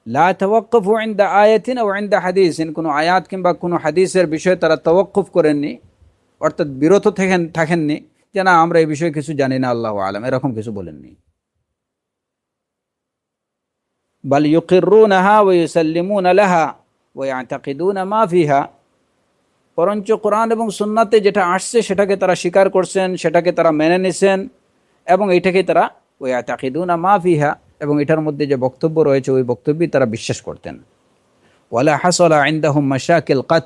লা তাওয়াক্কাফু ইনদা আয়াতিন আও ইনদা হাদিসিন, কোনো আয়াত কিংবা কোনো হাদিসের বিষয়ে তারা তাওয়াক্কুফ করেননি, অর্থাৎ বিরত থাকেননি যে না আমরা এই বিষয়ে কিছু জানি না, আল্লাহু আলাম, এরকম কিছু বলেননি। বাল ইউকিরুনাহা ওয়া ইউসাল্লিমুনা লাহা ওয়া ইয়াতাকিদুনা মা ফিহা, বরঞ্চ কোরআন এবং সুন্নাতে যেটা আসছে সেটাকে তারা স্বীকার করছেন, সেটাকে তারা মেনে নিছেন এবং এইটাকে তারা ওয়া ইয়াতাকিদুনা মা ফিহা, এবং এটার মধ্যে যে বক্তব্য রয়েছে ওই বক্তব্যই তারা বিশ্বাস করতেন। ওয়ালা হাসালা ইনদাহুম মাশাকিল কাত,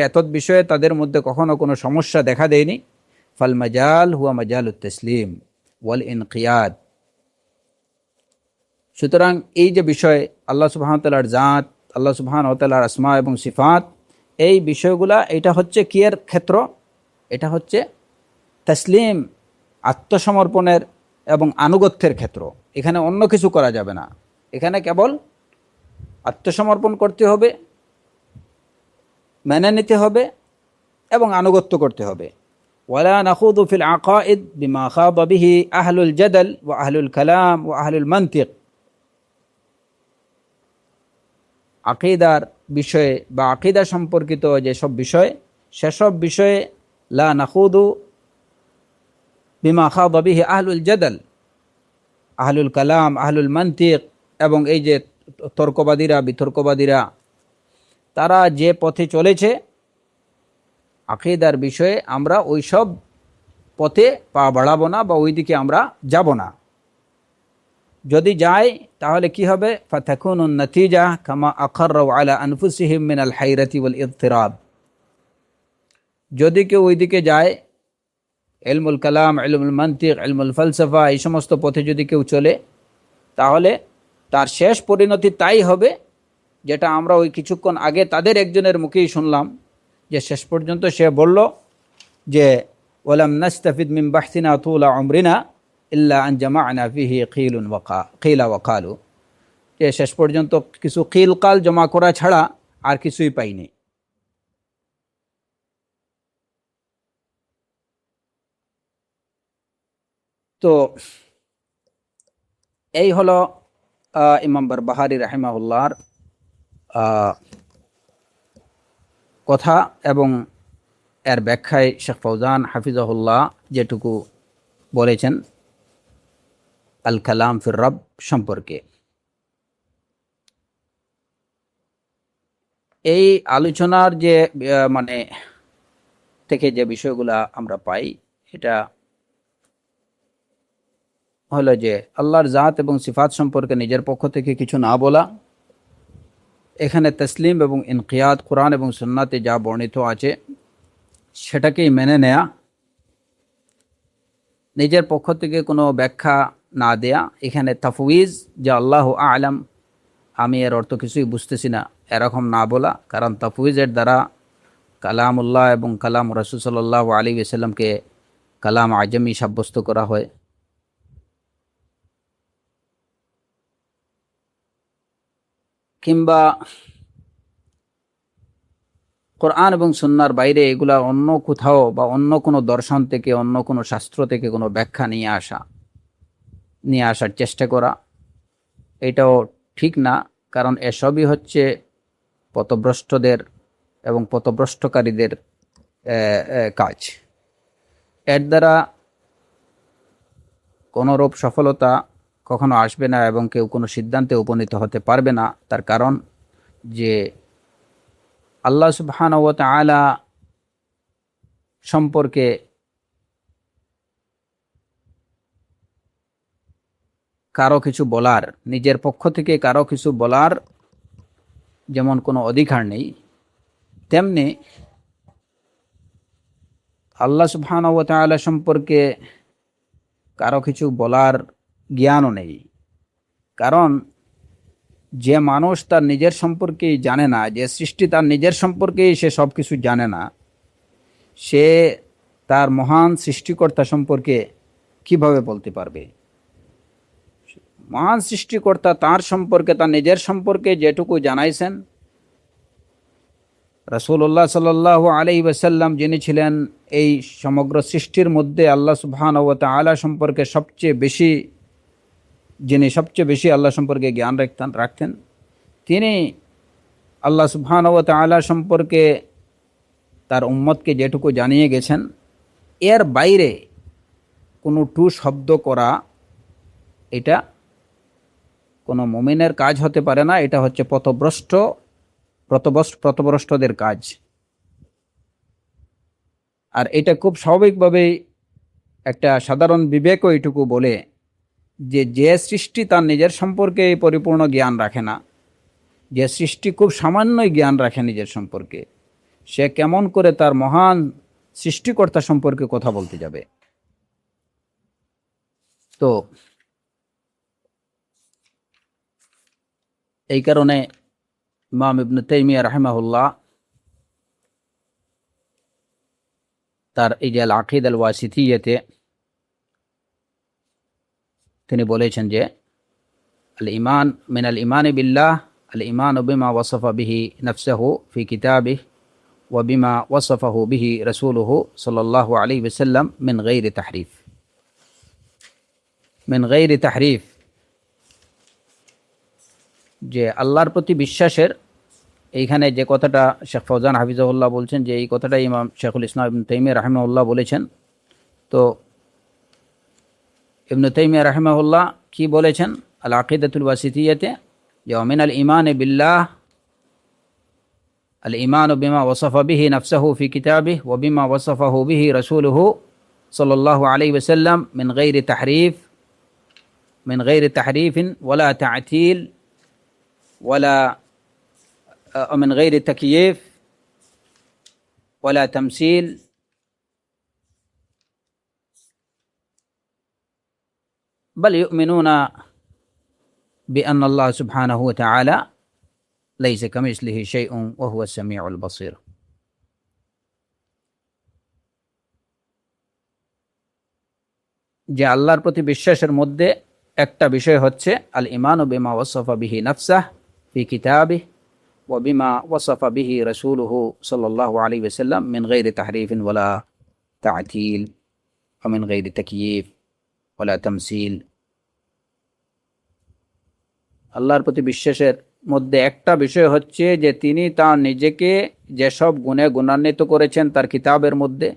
এতদ বিষয়ে তাদের মধ্যে কখনো কোনো সমস্যা দেখা দেয়নি। ফাল মাজাল হুয়া মাজালুত তাসলিম ওয়াল ইনকিয়াদ, সুতরাং এই যে বিষয় আল্লাহ সুবহানাহু ওয়া তাআলার জাত, আল্লাহ সুবহানাহু ওয়া তাআলার আসমা এবং সিফাত, এই বিষয়গুলা এটা হচ্ছে কি এর ক্ষেত্র? এটা হচ্ছে তসলিম, আত্মসমর্পণের এবং আনুগত্যের ক্ষেত্র। এখানে অন্য কিছু করা যাবে না, এখানে কেবল আত্মসমর্পণ করতে হবে, মেনে নিতে হবে এবং আনুগত্য করতে হবে। ওয়ালা নাখুদু ফিল আকাইদ বিমা খাদা বিহি আহলুল জাদাল ওয়া আহলুল কালাম ওয়া আহলুল মানতিক। আকীদার বিষয়ে বা আকীদা সম্পর্কিত যেসব বিষয়, সেসব বিষয়ে লা নাখুদু বিমা খাদা বিহি আহলুল জাদাল, আহলুল কালাম, আহলুল মানতিক, এবং এই যে তর্কবাদীরা, বিতর্কবাদীরা, তারা যে পথে চলেছে আকীদার বিষয়ে আমরা ওই সব পথে পা বাড়াবো না বা ওই দিকে আমরা যাব না। যদি যাই তাহলে কি হবে? ফাতাকুনুন নাতিজা কামা আকাররাউ আলা আনফুসিহিম মিনাল হাইরাতি ওয়াল ইদতিরাব। যদি কেউ ওই দিকে যায়, ইলমুল কালাম, ইলমুল মানতিক, ইলমুল ফালসাফা, এই সমস্ত পথে যদি কেউ চলে, তাহলে তার শেষ পরিণতি তাই হবে যেটা আমরা ওই কিছুক্ষণ আগে তাদের একজনের মুখেই শুনলাম, যে শেষ পর্যন্ত সে বলল যে ওয়ালাম নাস্তাফিদ মিন বাহসিনা তুলা উমরিনা ইল্লা আন জামা'না ফিহি কিলা ওয়া কালু, যে শেষ পর্যন্ত কিছু কিল কাল জমা করা ছাড়া আর কিছুই পাইনি। তো এই হলো ইমাম বারবাহারি রাহিমাহুল্লাহর কথা, এবং এর ব্যাখ্যায় শেখ ফৌজান হাফিজাহুল্লাহ যেটুকু বলেছেন আল কালাম ফির রব সম্পর্কে। এই আলোচনার যে মানে থেকে যে বিষয়গুলা আমরা পাই, এটা হলো যে আল্লাহর জাত এবং সিফাত সম্পর্কে নিজের পক্ষ থেকে কিছু না বলা, এখানে তসলিম এবং ইনকিয়াদ কোরআন এবং সুন্নাতে যা বর্ণিত আছে সেটাকেই মেনে নেয়া, নিজের পক্ষ থেকে কোনো ব্যাখ্যা না দেয়া, এখানে তাফউইজ যে আল্লাহ আ'লাম, আমি এর অর্থ কিছুই বুঝতেছি না, এরকম না বলা। কারণ তাফউইজের দ্বারা কালামুল্লাহ এবং কালাম রাসূল সাল্লাল্লাহু আলাইহি ওয়াসাল্লামকে কালাম আজমি সাব্যস্ত করা হয়। কিংবা কোরআন এবং সুন্নাহর বাইরে এগুলা অন্য কোথাও বা অন্য কোনো দর্শন থেকে, অন্য কোনো শাস্ত্র থেকে কোনো ব্যাখ্যা নিয়ে আসার চেষ্টা করা, এটাও ঠিক না। কারণ এসবই হচ্ছে পথভ্রষ্টদের এবং পথভ্রষ্টকারীদের কাজ। এর দ্বারা কোনোরূপ সফলতা কখনো আসবে না এবং কেউ কোনো সিদ্ধান্তে উপনীত হতে পারবে না। তার কারণ যে আল্লাহ সুবহানাহু ওয়া তাআলা সম্পর্কে কারো কিছু বলার, নিজের পক্ষ থেকে কারো কিছু বলার যেমন কোনো অধিকার নেই, তেমনি আল্লাহ সুবহানাহু ওয়া তাআলা সম্পর্কে কারো কিছু বলার জ্ঞানও নেই। কারণ যে মানুষ তার নিজের সম্পর্কেই জানে না, যে সৃষ্টি তার নিজের সম্পর্কেই সে সব কিছু জানে না, সে তার মহান সৃষ্টিকর্তা সম্পর্কে কিভাবে বলতে পারবে? মহান সৃষ্টিকর্তা তার সম্পর্কে, তার নিজের সম্পর্কে যেটুকু জানাইছেন, রাসূলুল্লাহ সাল্লাল্লাহু আলাইহি ওয়াসাল্লাম যিনি ছিলেন এই সমগ্র সৃষ্টির মধ্যে আল্লাহ সুবহানাহু ওয়া তাআলা সম্পর্কে যিনি সবচেয়ে বেশি আল্লাহ সম্পর্কে জ্ঞান রাখতেন, তিনি আল্লাহ সুবহানাহু ওয়া তাআলা সম্পর্কে তার উম্মতকে যেটুকু জানিয়ে গেছেন, এর বাইরে কোনো টু শব্দ করা, এটা কোনো মুমিনের কাজ হতে পারে না। এটা হচ্ছে পথভ্রষ্টদের কাজ। আর এটা খুব স্বাভাবিকভাবেই একটা সাধারণ বিবেকও এটুকু বলে যে সৃষ্টি তার নিজের সম্পর্কে পরিপূর্ণ জ্ঞান রাখে না, যে সৃষ্টি খুব সামান্যই জ্ঞান রাখে নিজের সম্পর্কে, সে কেমন করে তার মহান সৃষ্টিকর্তা সম্পর্কে কথা বলতে যাবে? তো এই কারণে ইমাম ইবনে তাইমিয়া রাহিমাহুল্লাহ তার এই যে আল আকিদা আল ওয়াসিতিয়াতে তিনি বলেছেন যে আল ইমান মিন আল ইমান বিল্লাহ আল ইমান বিমা ওয়াসাফা বিহি নফসাহু ফি কিতাবিহি ওয়া বিমা ওয়াসাফাহু বিহি রাসূলুহু সাল্লাল্লাহু আলাইহি ওয়াসাল্লাম মিন গায়রি তাহরিফ, যে আল্লাহর প্রতি বিশ্বাসের এইখানে যে কথাটা শেখ ফৌজান হাফিজাহুল্লাহ বলছেন, যে এই কথাটা ইমাম শেখুল ইসলাম ইবনে তাইমিয়া রাহিমাহুল্লাহ বলেছেন। তো ইবনে তাইমিয়া রাহিমাহুল্লাহ কি বলেছেন আল আকিদাতুল ওয়াসিতিয়াতে, যে মিন আল ইমান বিল্লাহ আল ইমান বিমা ওয়াসাফা বিহি নফসাহু ফি কিতাবিহি ওয়া বিমা ওয়াসাফাহু বিহি রাসূলুহু সাল্লাল্লাহু আলাইহি ওয়াসাল্লাম মিন গায়রি তাহরিফিন ওয়ালা তা'তিল ওয়ালা মিন গায়রি তাকয়িফ ওয়ালা তামসিল بل يؤمنون بأن الله سبحانه وتعالى ليس كمثله شيء وهو السميع البصير। যে আল্লাহর প্রতি বিশ্বাসের মধ্যে একটা বিষয় হচ্ছে আল ইমানু বিমা ওয়াসাফা বিহি নাফসাহ ফি কিতাবিহি ওয়া বিমা ওয়াসাফা বিহি রাসূলুহু সাল্লাল্লাহু আলাইহি ওয়াসাল্লাম মিন গায়রি তাহরিফিন ওয়ালা তা'তিল ওয়া মিন গায়রি তাকয়িফ ওয়ালা তামসিল। আল্লাহর প্রতি বিশ্বাসের মধ্যে একটা বিষয় হচ্ছে যে তিনি তার নিজেকে যেসব গুণে গুণান্বিত করেছেন তার কিতাবের মধ্যে,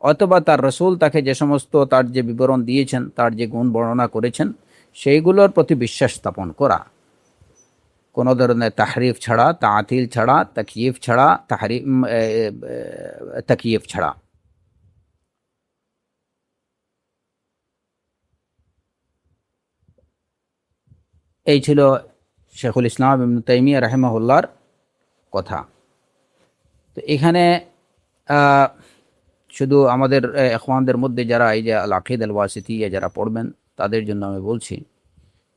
অথবা তার রসুল তাকে যে সমস্ত তার যে বিবরণ দিয়েছেন, তার যে গুণ বর্ণনা করেছেন, সেইগুলোর প্রতি বিশ্বাস স্থাপন করা, কোনো ধরনের তাহরিফ ছাড়া, তা'তিল ছাড়া, তাকয়িফ ছাড়া। এই ছিল শেখুল ইসলাম ইবনে তাইমিয়া রাহিমাহুল্লাহর কথা। তো এখানে শুধু আমাদের ইখওয়ানদের মধ্যে যারা এই যে আল আকিদা আল ওয়াসিতিয়া যারা পড়বেন তাদের জন্য আমি বলছি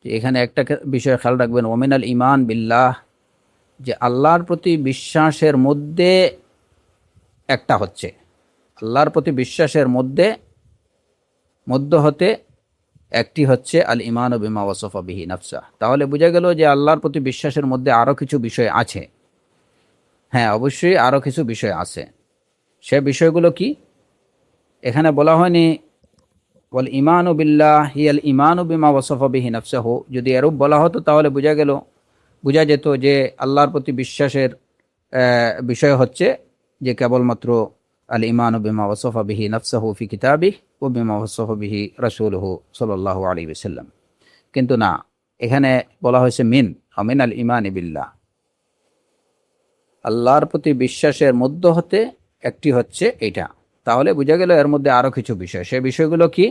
যে এখানে একটা বিষয় খেয়াল রাখবেন, ওমিন আল ইমান বিল্লাহ, যে আল্লাহর প্রতি বিশ্বাসের মধ্যে একটা হচ্ছে, আল্লাহর প্রতি বিশ্বাসের মধ্য হতে একটি হচ্ছে আল ইমান বিমা ওয়াসাফা বিহি নাফসা। তাহলে বোঝা গেল যে আল্লাহর প্রতি বিশ্বাসের মধ্যে আরও কিছু বিষয় আছে। হ্যাঁ, অবশ্যই আরও কিছু বিষয় আছে। সে বিষয়গুলো কি? এখানে বলা হয়নি ওয়াল ইমানু বিল্লাহ হিয়াল ইমানু বিমা ওয়াসাফা বিহি নাফসাহু। যদি এরূপ বলা হতো তাহলে বোঝা যেত যে আল্লাহর প্রতি বিশ্বাসের বিষয় হচ্ছে যে কেবলমাত্র আল ইমানু বিমা ওয়াসাফা বিহি নাফসাহু ফি কিতাবিহি ও বিমা ওয়াসাফা বিহি রাসূলুহু সাল্লাল্লাহু আলাইহি ওয়াসাল্লাম। কিন্তু না, এখানে বলা হয়েছে মিন আল ইমানি বিল্লাহ, আল্লাহর প্রতি বিশ্বাসের মধ্য হতে একটি হচ্ছে এটা। তাহলে বোঝা গেল এর মধ্যে আরও কিছু বিষয়। সে বিষয়গুলো কি?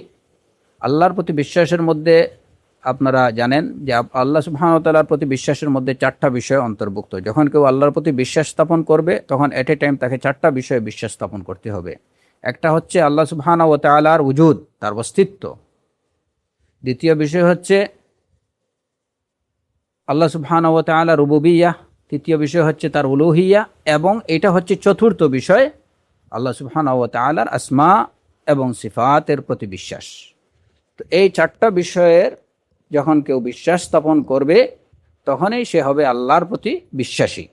আল্লাহর প্রতি বিশ্বাসের মধ্যে আপনারা জানেন যে আল্লাহ সুবহানাহু ওয়া তাআলার প্রতি বিশ্বাসের মধ্যে 4টা বিষয় অন্তর্ভুক্ত। যখন কেউ আল্লাহর প্রতি বিশ্বাস স্থাপন করবে তখন এট এ টাইম তাকে 4টা বিষয়ে বিশ্বাস স্থাপন করতে হবে। একটা হচ্ছে আল্লাহ সুবহানাহু ওয়া তাআলার উজুদ, তার অস্তিত্ব। দ্বিতীয় বিষয় হচ্ছে আল্লাহ সুবহানাহু ওয়া তাআলার রুবুবিয়্যাহ। তৃতীয় বিষয় হচ্ছে তার উলুহিয়্যাহ। এবং এটা হচ্ছে চতুর্থ বিষয়, আল্লাহ সুবহানাহু ওয়া তাআলার আসমা এবং সিফাতের প্রতি বিশ্বাস। তো এই 4টা বিষয়ের যখন কেউ বিশ্বাস স্থাপন করবে তখনই সে হবে আল্লাহর প্রতি বিশ্বাসী।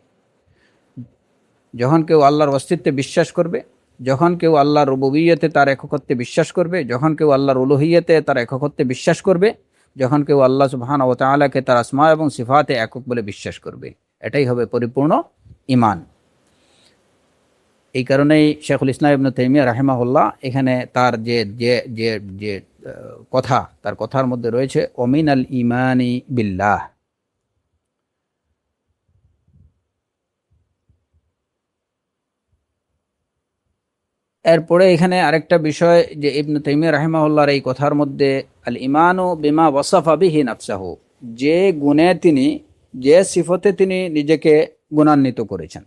যখন কেউ আল্লাহর অস্তিত্বে বিশ্বাস করবে, যখন কেউ আল্লাহর রুবুবিয়্যতে তার একত্বে বিশ্বাস করবে, যখন কেউ আল্লাহর উলুহিয়্যতে তার একত্বে বিশ্বাস করবে, যখন কেউ আল্লাহ সুবহানাহু ওয়া তাআলাকে তার আসমা এবং সিফাতে একক বলে বিশ্বাস করবে, এটাই হবে পরিপূর্ণ ঈমান। এই কারণেই শেখুল ইসলাম ইবনে তাইমিয়া রাহিমাহুল্লাহ এখানে তার যে কথা, তার কথার মধ্যে রয়েছে ওমিন আল ইমানি বিল্লাহ। এরপরে এখানে আরেকটা বিষয় যে ইবনে তাইমিয়া রাহিমাহুল্লাহর এই কথার মধ্যে আল ইমানু বিমা ওয়াসাফা বিহি নাফসাহু, যে গুণে তিনি, যে সিফতে তিনি নিজেকে গুণান্বিত করেছেন।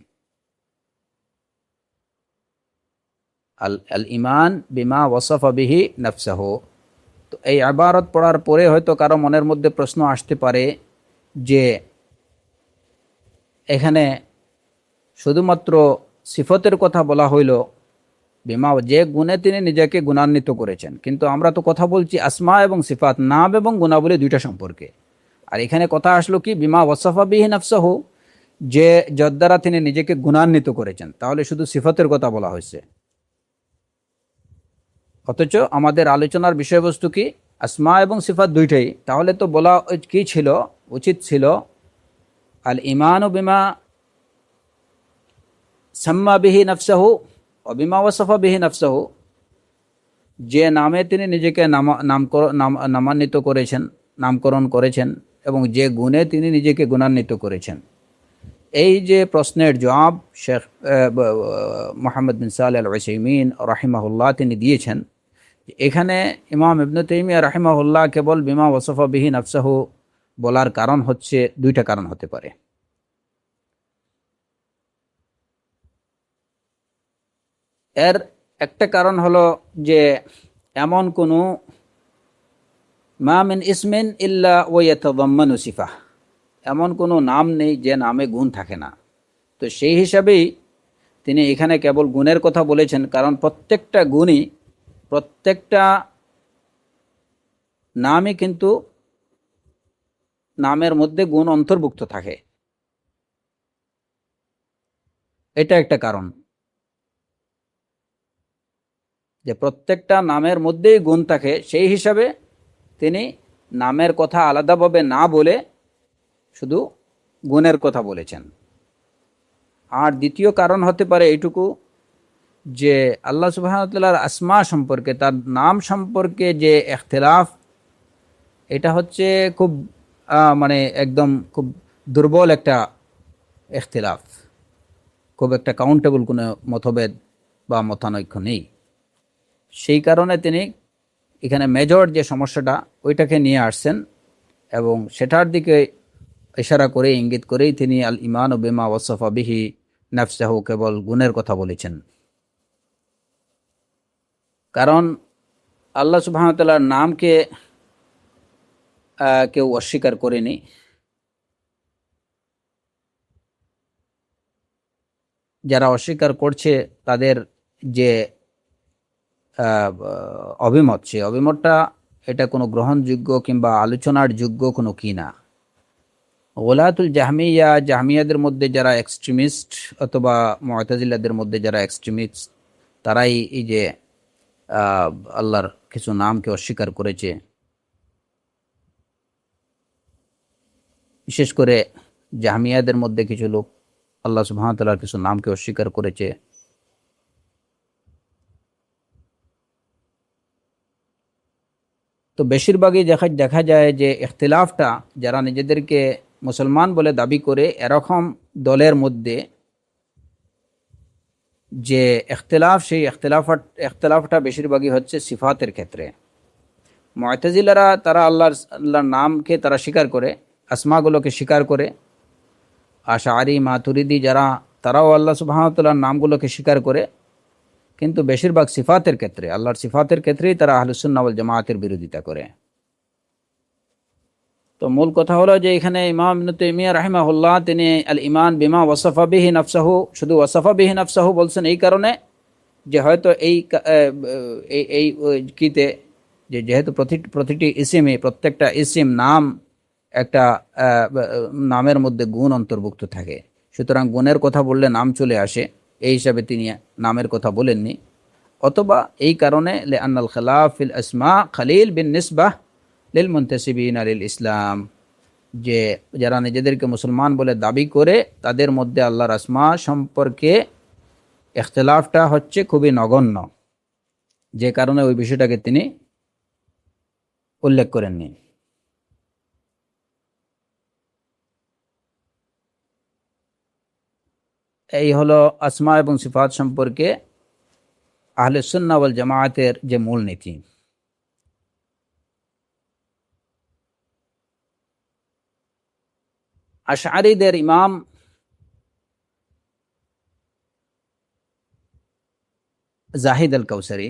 আল ইমান বিমা ওয়াসাফা বিহি নাফসাহু। তো এই ইবারত পড়ার পরে হয়তো কারো মনের মধ্যে প্রশ্ন আসতে পারে যে এখানে শুধুমাত্র সিফতের কথা বলা হইল, বিমা যে গুণে তিনি নিজেকে গুণান্বিত করেছেন। কিন্তু আমরা তো কথা বলছি আসমা এবং সিফাত, নাম এবং গুণাবলী দুইটা সম্পর্কে। আর এখানে কথা আসলো কি বিমা ওয়াসাফা বিহি নাফসাহু, যে যার দ্বারা তিনি নিজেকে গুণান্বিত করেছেন, তাহলে শুধু সিফাতের কথা বলা হয়েছে। অথচ আমাদের আলোচনার বিষয়বস্তু কি আসমা এবং সিফাত দুইটাই। তাহলে তো বলা কি ছিল, উচিত ছিল আল ইমানু বিমা সাম্মা বিহি নাফসাহু ও বিমা ওয়াসাফা বিহি নাফসাহু, যে নামে তিনি নিজেকে নামান্বিত করেছেন, নামকরণ করেছেন, এবং যে গুণে তিনি নিজেকে গুণান্বিত করেছেন। এই যে প্রশ্নের জবাব শেখ মোহাম্মদ বিন সালেহ আল উসাইমিন রাহিমাহুল্লাহ তিনি দিয়েছেন। এখানে ইমাম ইবনে তাইমিয়া রাহিমাহুল্লাহ কেবল বিমা ওয়াসাফা বিহি নাফসাহু বলার কারণ হচ্ছে দুইটা কারণ হতে পারে। এর একটা কারণ হলো যে এমন কোনো মা মিন ইসমিন ইল্লা ওয়া ইয়াতাদাম্মানু সিফাহ, এমন কোনো নাম নেই যে নামে গুণ থাকে না। তো সেই হিসাবেই তিনি এখানে কেবল গুণের কথা বলেছেন, কারণ প্রত্যেকটা গুণই, প্রত্যেকটা নামই কিন্তু নামের মধ্যে গুণ অন্তর্ভুক্ত থাকে। এটা একটা কারণ যে প্রত্যেকটা নামের মধ্যেই গুণ থাকে, সেই হিসাবে তিনি নামের কথা আলাদাভাবে না বলে শুধু গুণের কথা বলেছেন। আর দ্বিতীয় কারণ হতে পারে এইটুকু যে আল্লাহ সুবহানাহু ওয়া তাআলার আসমা সম্পর্কে, তার নাম সম্পর্কে যে ইখতিলাফ, এটা হচ্ছে খুব মানে একদম খুব দুর্বল একটা ইখতিলাফ, খুব একটা কাউন্টেবল কোনো মতভেদ বা মতানৈক্য নেই। সেই কারণে তিনি এখানে মেজর যে সমস্যাটা ওইটাকে নিয়ে আসছেন, এবং সেটার দিকে ইশারা করে, ইঙ্গিত করেই তিনি আল ইমান ও বিমা ওয়াসাফা বিহি নাফসাহু কেবল গুণের কথা বলেছেন। কারণ আল্লাহ সুবহানাহু ওয়া তাআলার নামকে কেউ অস্বীকার করেনি। যারা অস্বীকার করছে তাদের যে অভিমত, সে অভিমতটা এটা কোনো গ্রহণযোগ্য কিংবা আলোচনার যোগ্য কোনো কি না। গোলাতুল জাহমিয়া, জাহমিয়াদের মধ্যে যারা এক্সট্রিমিস্ট, অথবা মুতাজিলাদের মধ্যে যারা এক্সট্রিমিস্ট, তারাই এই যে আল্লাহর কিছু নামকে অস্বীকার করেছে। বিশেষ করে জাহমিয়াদের মধ্যে কিছু লোক আল্লাহ সুবহানাহু ওয়া তাআলার কিছু নামকে অস্বীকার করেছে। তো বেশিরভাগই দেখা যায় যে ইখতিলাফটা যারা নিজেদেরকে মুসলমান বলে দাবি করে, এরকম দলের মধ্যে যে ইখতিলাফ, সেই ইখতিলাফটা বেশিরভাগই হচ্ছে সিফাতের ক্ষেত্রে। মুতাজিলারা তারা আল্লাহর নামকে তারা স্বীকার করে, আসমাগুলোকে স্বীকার করে। আশআরি মাতুরিদি যারা, তারাও আল্লাহ সুবহানাহু ওয়া তাআলার নামগুলোকে স্বীকার করে, কিন্তু বেশিরভাগ সিফাতের ক্ষেত্রে, আল্লাহর সিফাতের ক্ষেত্রেই তারা আহলুস সুন্নাহ ওয়াল জামায়াতের বিরোধিতা করে। তো মূল কথা হলো যে এখানে ইমাম ইবনে তাইমিয়া রাহিমাহুল্লাহ তিনি আল ইমান বিমা ওয়াসাফা বিহি নাফসাহু, শুধু ওয়াসাফা বিহি নাফসাহু বলছেন এই কারণে যে হয়তো এই কিতে যে যেহেতু প্রতিটি ইসিমে, প্রত্যেকটা ইসিম নাম একটা নামের মধ্যে গুণ অন্তর্ভুক্ত থাকে, সুতরাং গুণের কথা বললে নাম চলে আসে, এই হিসাবে তিনি নামের কথা বলেননি। অথবা এই কারণে লিআন্নাল খিলাফ ফিল আসমা খলিল বিন নিসবাহ লিল মুনতাসিবিনা লিল ইসলাম, যে যারা নিজেদেরকে মুসলমান বলে দাবি করে তাদের মধ্যে আল্লাহর আসমা সম্পর্কে ইখতিলাফটা হচ্ছে খুবই নগণ্য, যে কারণে ওই বিষয়টাকে তিনি উল্লেখ করেননি। এই হলো আসমা এবং সিফাত সম্পর্কে আহলে সুন্নাহ ওয়াল জামায়াতের যে মূলনীতি। আশআরীদের ইমাম জাহিদ আল কাউসারি,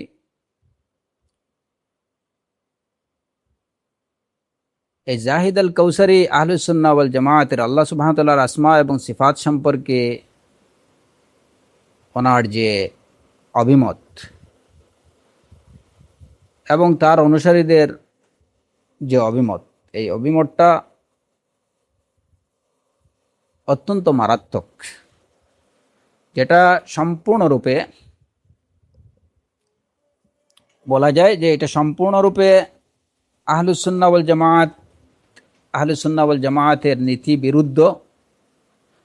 এই জাহিদ আল কাউসারি আহলুস সুন্নাহ ওয়াল জামায়াতের আল্লাহ সুবহানাহু ওয়া তাআলার আসমা এবং সিফাত সম্পর্কে ওনার যে অভিমত এবং তার অনুসারীদের যে অভিমত, এই অভিমতটা অত্যন্ত মারাত্মক, যেটা সম্পূর্ণরূপে বলা যায় যে এটা সম্পূর্ণরূপে আহলুস সুন্নাহ ওয়াল জামায়াতের নীতি বিরুদ্ধ,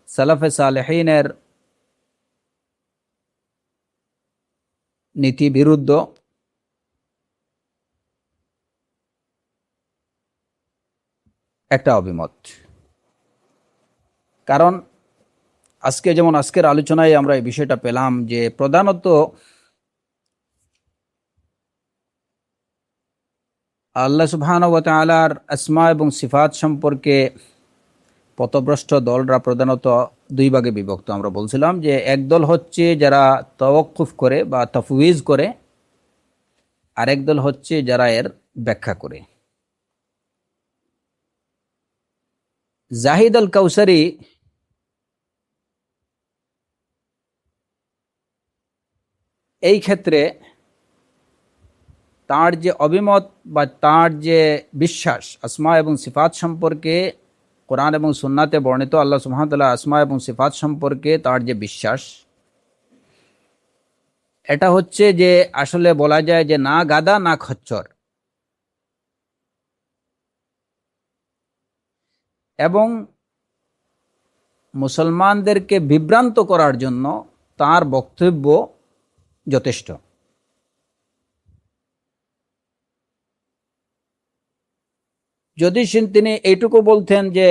সালাফে সালেহিনের নীতি বিরুদ্ধ একটা অভিমত। কারণ আজকের আলোচনায় আমরা এই বিষয়টা পেলাম যে প্রধানত আল্লাহ সুবহানাহু ওয়া তাআলার আসমা এবং সিফাত সম্পর্কে পথভ্রষ্ট দলরা প্রধানত দুই ভাগে বিভক্ত। আমরা বলছিলাম যে একদল হচ্ছে যারা তাওয়াক্কুফ করে বা তাফউইজ করে, আরেক দল হচ্ছে যারা এর ব্যাখ্যা করে। জাহিদ আল কাউসারি এই ক্ষেত্রে তার যে অভিমত বা তার যে বিশ্বাস আসমা এবং সিফাত সম্পর্কে, কোরআন এবং সুন্নাতে বর্ণিত আল্লাহ সুবহানাহু ওয়া তাআলা আসমা এবং সিফাত সম্পর্কে তার যে বিশ্বাস, এটা হচ্ছে যে আসলে বলা যায় যে না গাদা না খচ্চর, এবং মুসলমানদেরকে বিভ্রান্ত করার জন্য তার বক্তব্য যথেষ্ট। যদি তিনি এইটুকু বলতেন যে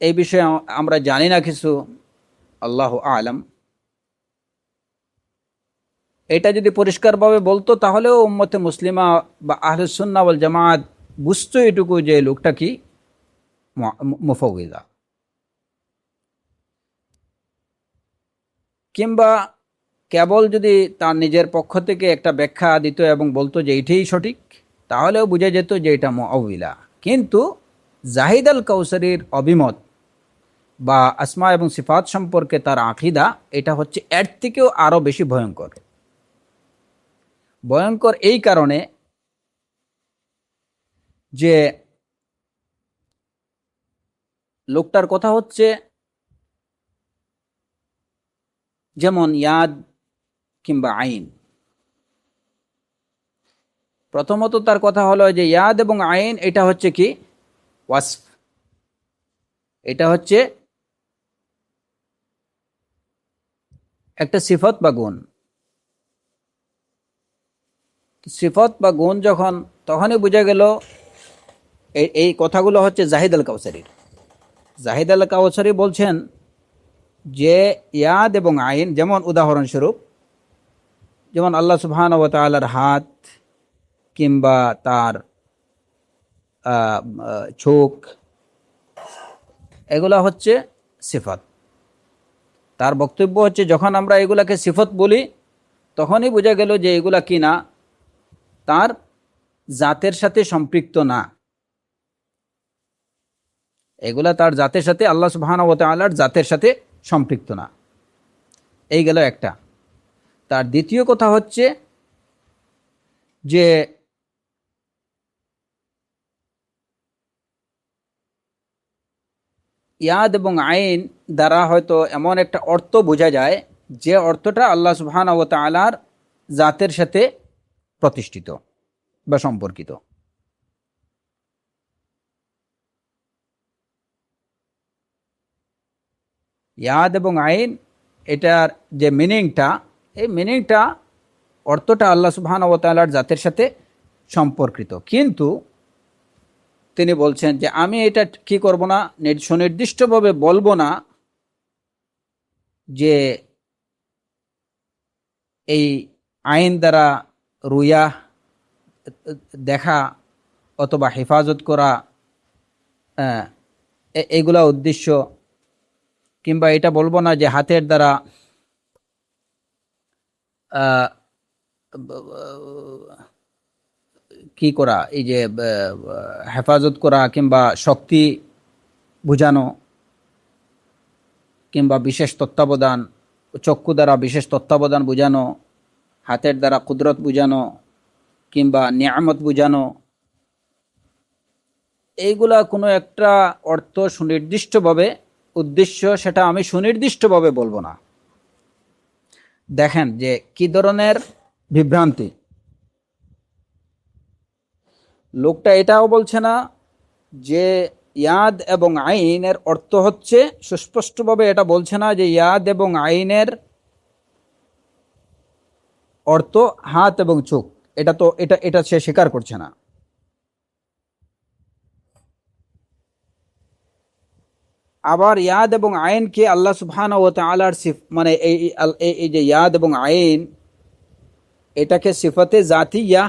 এই বিষয়ে আমরা জানি না কিছু, আল্লাহু আলাম, এটা যদি পরিষ্কারভাবে বলতো তাহলেও উম্মতে মুসলিমা বা আহলুস সুন্নাহ ওয়াল জামাত বুঝতো এটুকু যে লোকটা কি মুফাউযিলা। কিংবা কেবল যদি তার নিজের পক্ষ থেকে একটা ব্যাখ্যা দিত এবং বলতো যে এইটাই সঠিক, তাহলেও বোঝা যেত যে এটা মুআউযিলা। কিন্তু জাহিদ আল কাউসারির অভিমত বা আসমা এবং সিফাত সম্পর্কে তার আকীদা, এটা হচ্ছে এর থেকেও আরও বেশি ভয়ঙ্কর। ভয়ঙ্কর এই কারণে যে লোকটার কথা হচ্ছে যেমন ইয়াদ কিংবা আইন। প্রথমত তার কথা হলো যে ইয়াদ এবং আইন এটা হচ্ছে কি ওয়াসফ, এটা হচ্ছে একটা সিফত বা গুণ। সিফত বা গুণ যখন, তখনই বোঝা গেল এই কথাগুলো হচ্ছে জাহিদ আল কাউসারির। জাহিদ আল কাউসারি বলছেন যে ইয়াদ এবং আইন, যেমন উদাহরণস্বরূপ যেমন আল্লাহ সুবহানাহু ওয়া তাআলার হাত কিংবা তার চোখ, এগুলা হচ্ছে সিফত। তার বক্তব্য হচ্ছে যখন আমরা এগুলাকে সিফত বলি তখনই বোঝা গেল যে এগুলা কি না, তার জাতের সাথে সম্পৃক্ত না, এগুলা তার জাতের সাথে, আল্লাহ সুবহানাহু ওয়া তাআলার জাতের সাথে সম্পৃক্ত না। এই গেল একটা। তার দ্বিতীয় কথা হচ্ছে যে ইয়াদ এবং আইন দ্বারা হয়তো এমন একটা অর্থ বোঝা যায় যে অর্থটা আল্লাহ সুবহানাহু ওয়া তাআলার জাতের সাথে প্রতিষ্ঠিত বা সম্পর্কিত। ইয়াদ এবং আইন এটার যে মিনিংটা, এই মিনিংটা, অর্থটা আল্লাহ সুবহানাহু ওয়া তাআলার জাতের সাথে সম্পর্কিত। কিন্তু তিনি বলছেন যে আমি এটা কি করব না, সুনির্দিষ্টভাবে বলবো না যে এই আইন দ্বারা রুয়া দেখা অথবা হেফাজত করা এইগুলা উদ্দেশ্য, কিংবা এটা বলবো না যে হাতের দ্বারা কি করা, এই যে হেফাজত করা কিংবা শক্তি বুঝানো কিংবা বিশেষ তত্ত্বাবধান, চক্ষু দ্বারা বিশেষ তত্ত্বাবধান বুঝানো, হাতের দ্বারা কুদরত বুঝানো কিংবা নিয়ামত বুঝানো, এইগুলা কোনো একটা অর্থ সুনির্দিষ্টভাবে উদ্দেশ্য সেটা আমি সুনির্দিষ্টভাবে বলবো না। দেখেন যে কি ধরনের বিভ্রান্তি। লোকটা এটাও বলছে না যে ইয়াদ এবং আইনের অর্থ হচ্ছে, সুস্পষ্টভাবে এটা বলছে না যে ইয়াদ এবং আইনের অর্থ হাত এবং চোখ। এটা তো এটা এটা সে স্বীকার করছে না। আবার ইয়াদ এবং আইনকে আল্লাহ সুবহানাহু ওয়া তাআলার মানে এই যে ইয়াদ এবং আইন, এটাকে সিফাতে জাতিয়া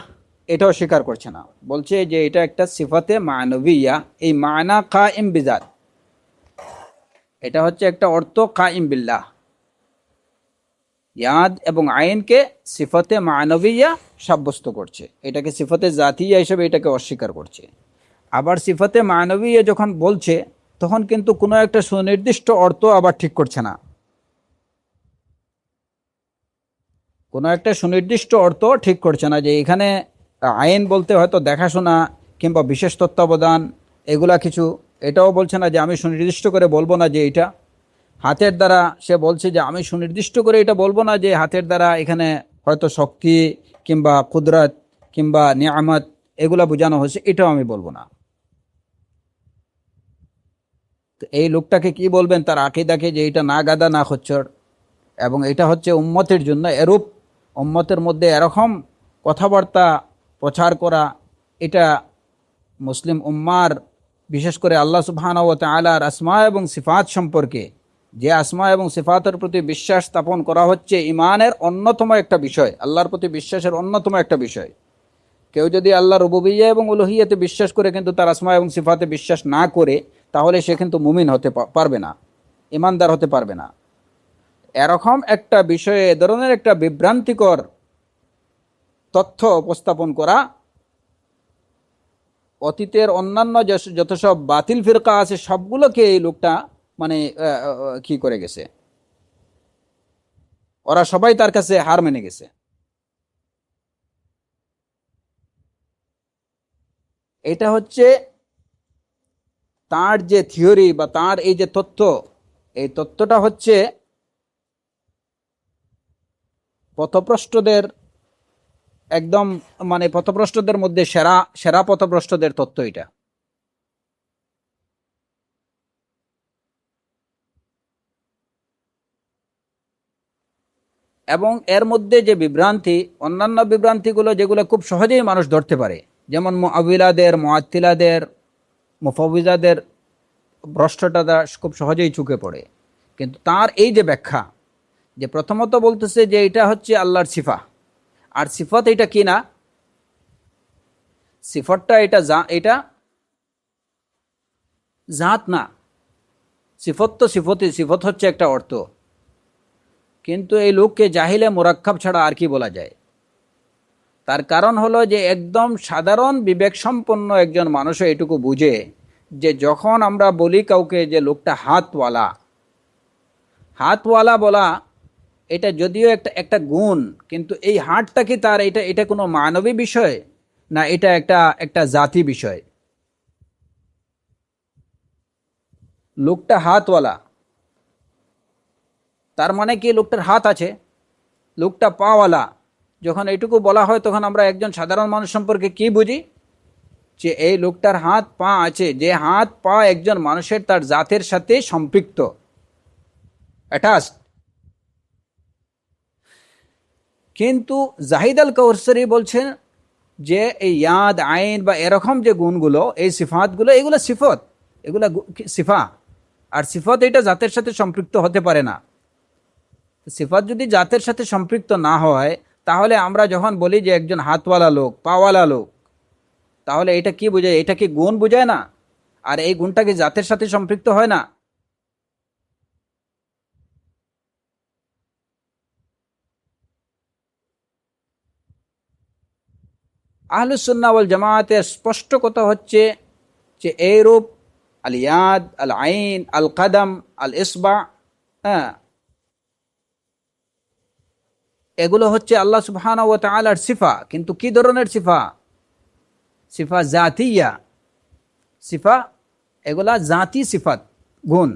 এটাও স্বীকার করছে না। বলছে যে এটা একটা সিফাতে মানবিয়া, এই মানা কায়েম বিজাত, এটা হচ্ছে একটা অর্থ কায়েম বিল্লাহ। ইয়াদ এবং আইনকে সিফাতে মানবিয়া সাব্যস্ত করছে, এটাকে সিফাতে জাতিয়া হিসেবে এটাকে অস্বীকার করছে। আবার সিফাতে মানবিয়া যখন বলছে তখন কিন্তু কোনো একটা সুনির্দিষ্ট অর্থ আবার ঠিক করছে না। কোনো একটা সুনির্দিষ্ট অর্থ ঠিক করছে না যে এখানে আইন বলতে হয়তো দেখাশোনা কিংবা বিশেষ তত্ত্বাবধান এগুলা কিছু, এটাও বলছে না যে আমি সুনির্দিষ্ট করে বলবো না যে এটা হাতের দ্বারা, সে বলছে যে আমি সুনির্দিষ্ট করে এটা বলবো না যে হাতের দ্বারা এখানে হয়তো শক্তি কিংবা কুদরত কিংবা নিয়ামত এগুলা বোঝানো হয়েছে, এটাও আমি বলবো না। তো এই লোকটাকে কি বলবেন তার আকীদাকে, যে এটা না গাদা না খচ্চর, এবং এটা হচ্ছে উম্মতের জন্য এরূপ, উম্মতের মধ্যে এরকম কথাবার্তা প্রচার করা, এটা মুসলিম উম্মার, বিশেষ করে আল্লাহ সুবহানাহু ওয়া তাআলার আসমা এবং সিফাত সম্পর্কে, যে আসমা এবং সিফাতের প্রতি বিশ্বাস স্থাপন করা হচ্ছে ইমানের অন্যতম একটা বিষয়, আল্লাহর প্রতি বিশ্বাসের অন্যতম একটা বিষয়। কেউ যদি আল্লাহ রুবুবিয়্যা এবং উলুহিয়্যাতে বিশ্বাস করে কিন্তু তার আসমা এবং সিফাতে বিশ্বাস না করে, তাহলে সে কিন্তু মুমিন হতে পারবে না, ইমানদার হতে পারবে না। এরকম একটা বিষয়ে এ ধরনের একটা বিভ্রান্তিকর তথ্য উপস্থাপন করা, অতীতের অন্যান্য যত সব বাতিল ফিরকা আছে সবগুলোকে এই লোকটা মানে কি করে গেছে, ওরা সবাই তার কাছে হার মেনে গেছে। এটা হচ্ছে তার যে থিওরি বা তার এই যে তথ্য, এই তথ্যটা হচ্ছে পথভ্রষ্টদের একদম, মানে পথভ্রষ্টদের মধ্যে সেরা সেরা পথভ্রষ্টদের তথ্য এটা। এবং এর মধ্যে যে বিভ্রান্তি, অন্যান্য বিভ্রান্তিগুলো যেগুলো খুব সহজেই মানুষ ধরতে পারে, যেমন মুআওয়িলাদের, মুআত্তিলাদের, মুফাউবিজাদের ভ্রষ্টতা খুব সহজেই চুকে পড়ে। কিন্তু তার এই যে ব্যাখ্যা, যে প্রথমত বলতেছে যে এটা হচ্ছে আল্লাহর সিফা, আর সিফত এটা কি না, সিফতটা এটা জাত না, সিফত তো সিফতই, সিফত হচ্ছে একটা অর্থ। কিন্তু এই লোককে জাহিলে মুরাক্কাব ছাড়া আর কি বলা যায়? তার কারণ হলো যে একদম সাধারণ বিবেক সম্পন্ন একজন মানুষও এটুকু বুঝে যে যখন আমরা বলি কাউকে যে লোকটা হাতওয়ালা, হাতওয়ালা বলা এটা যদিও একটা একটা গুণ, কিন্তু এই হাতটা কি তার এটা এটা কোনো মানবী বিষয়, না এটা একটা একটা জাতি বিষয়? লোকটা হাতওয়ালা তার মানে কি লোকটার হাত আছে? লোকটা পাওয়ালা, যখন এটুকু বলা হয় তখন আমরা একজন সাধারণ মানুষ সম্পর্কে কি বুঝি? যে এই লোকটার হাত পা আছে, যে হাত পা একজন মানুষের তার জাতের সাথে সম্পৃক্ত, অ্যাটাচড। কিন্তু জাহিদ আল কাউসারি বলছেন যে এই ইয়াদ আইন বা এরকম যে গুণগুলো, এই সিফাতগুলো, এগুলো সিফত, এগুলো সিফা, আর সিফত এটা জাতের সাথে সম্পৃক্ত হতে পারে না। সিফাত যদি জাতের সাথে সম্পৃক্ত না হয়, তাহলে আমরা যখন বলি যে একজন হাতওয়ালা লোক, পাওয়ালা লোক, তাহলে এটা কি বোঝায়? এটা কি গুণ বোঝায় না? আর এই গুণটা কি জাতের সাথে সম্পৃক্ত হয় না? আহলুস সুন্নাহ ওয়াল জামায়াতের স্পষ্ট কথা হচ্ছে যে এইরূপ আল ইয়াদ, আল আইন, আল কাদাম, আল ইসবা, হ্যাঁ, এগুলো হচ্ছে আল্লাহ সুবহানাহু ওয়া তাআলার সিফা, কিন্তু কি ধরনের সিফা? সিফা জাতিয়া, সিফা এগুলা জাতি সিফাত, গুণ।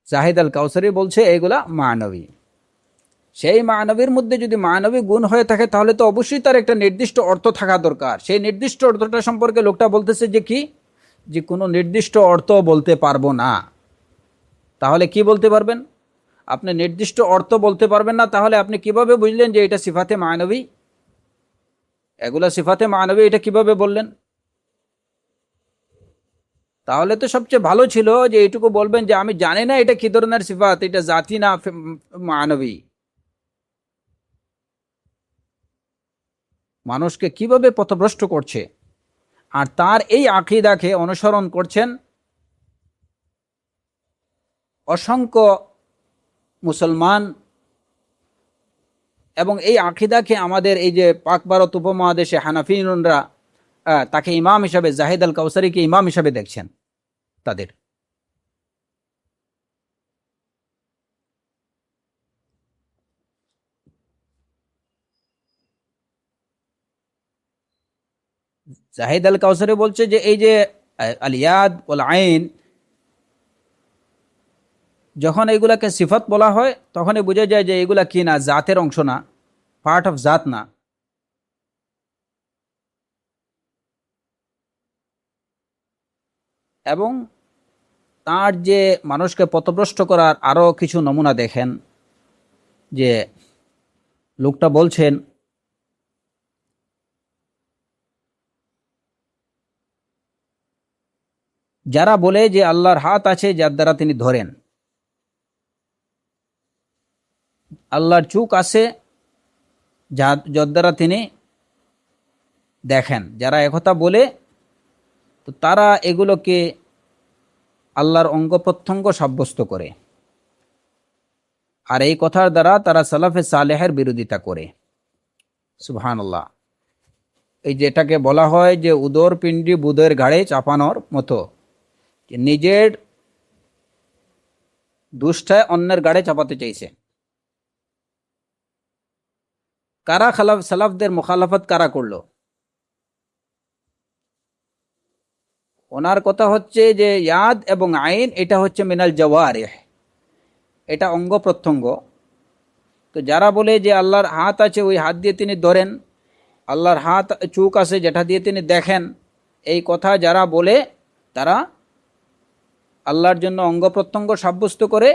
জাহিদ আল কাউসারি বলছে এগুলা মানবী। সেই মানবীর মধ্যে যদি মানবী গুণ হয়ে থাকে তাহলে তো অবশ্যই তার একটা নির্দিষ্ট অর্থ থাকা দরকার। সেই নির্দিষ্ট অর্থটা সম্পর্কে লোকটা বলতেছে যে কি, যে কোনো নির্দিষ্ট অর্থ বলতে পারবো না। তাহলে কি বলতে পারবেন? আপনি নির্দিষ্ট অর্থ বলতে পারবেন না, তাহলে আপনি কিভাবে বুঝলেন যে এটা সিফাতে মানবী? এগুলা সিফাতে মানবী, এটা কিভাবে বললেন? তাহলে তো সবচেয়ে ভালো ছিল যে এইটুকু বলবেন যে আমি জানি না এটা কি ধরনের সিফাত, এটা জাতি না মানবী। মানুষকে কিভাবে পথভ্রষ্ট করছে, আর তার এই আকীদাকে অনুসরণ করছেন অসংখ্য মুসলমান, এবং এই আকীদাকে আমাদের এই যে পাক ভারত উপমহাদেশে হানাফিনরা তাকে ইমাম হিসাবে, জাহিদ আল কাউসারিকে ইমাম হিসাবে দেখছেন তাদের। জাহিদ আল কাউসারি বলছে যে এই যে আল ইয়াদ ওয়াল আইন, যখন এগুলাকে সিফাত বলা হয় তখনই বোঝা যায় যে এগুলা কি না, জাতের অংশ না, পার্ট অফ জাত না। এবং তার যে মানুষকে পথভ্রষ্ট করার আরো কিছু নমুনা দেখেন, যে লোকটা বলছেন যারা বলে যে আল্লাহর হাত আছে যার দ্বারা তিনি ধরেন, আল্লাহর চোখ আছে যার দ্বারা তিনি দেখেন, যারা একথা বলে, তো তারা এগুলোকে আল্লাহর অঙ্গ প্রত্যঙ্গ সাব্যস্ত করে, আর এই কথার দ্বারা তারা সালাফে সালেহের বিরোধিতা করে। সুবহানাল্লাহ। এই যেটাকে বলা হয় যে উদর পিণ্ডি বুধের ঘাড়ে চাপানোর মতো, যে নিজের দুষ্টায় অন্যের ঘাড়ে চাপাতে চাইছে। কারা সালাফদের মুখালাফত কারা করলো? ওনার কথা হচ্ছে যে ইয়াদ এবং আইন এটা হচ্ছে মিনাল জাওয়ারিহ, এটা অঙ্গ প্রত্যঙ্গ। তো যারা বলে যে আল্লাহর হাত আছে, ওই হাত দিয়ে তিনি ধরেন, আল্লাহর হাত চোখ আছে যেটা দিয়ে তিনি দেখেন, এই কথা যারা বলে তারা আল্লাহর জন্য অঙ্গ প্রত্যঙ্গ সাব্যস্ত করে,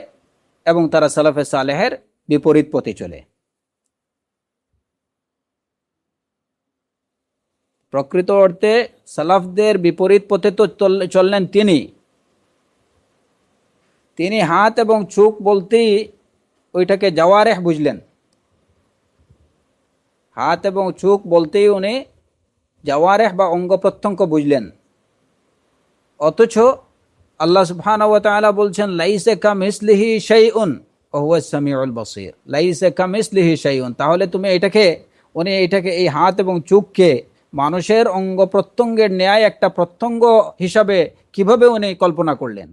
এবং তারা সালাফে সালেহের বিপরীত পথে চলে। প্রকৃত অর্থে সালাফদের বিপরীত পথে তো চললেন তিনি হাত এবং চোখ বলতেই ওইটাকে জাওয়ারেহ বুঝলেন। হাত এবং চোখ বলতেই উনি জাওয়ারেহ বা অঙ্গ প্রত্যঙ্গ বুঝলেন। অথচ আল্লাহ সুবহানাহু ওয়া তাআলা বলছেন লাইসা কামিসলিহি শাইউন ওয়া হুয়াস সামিউল বাসীর, লাইসা কামিসলিহি শাইউন। তাহলে তুমি উনি এটাকে এই হাত এবং চোখকে মানুষের অঙ্গ প্রত্যঙ্গের ন্যায় একটা প্রত্যঙ্গ হিসাবে কিভাবে উনি কল্পনা করলেন?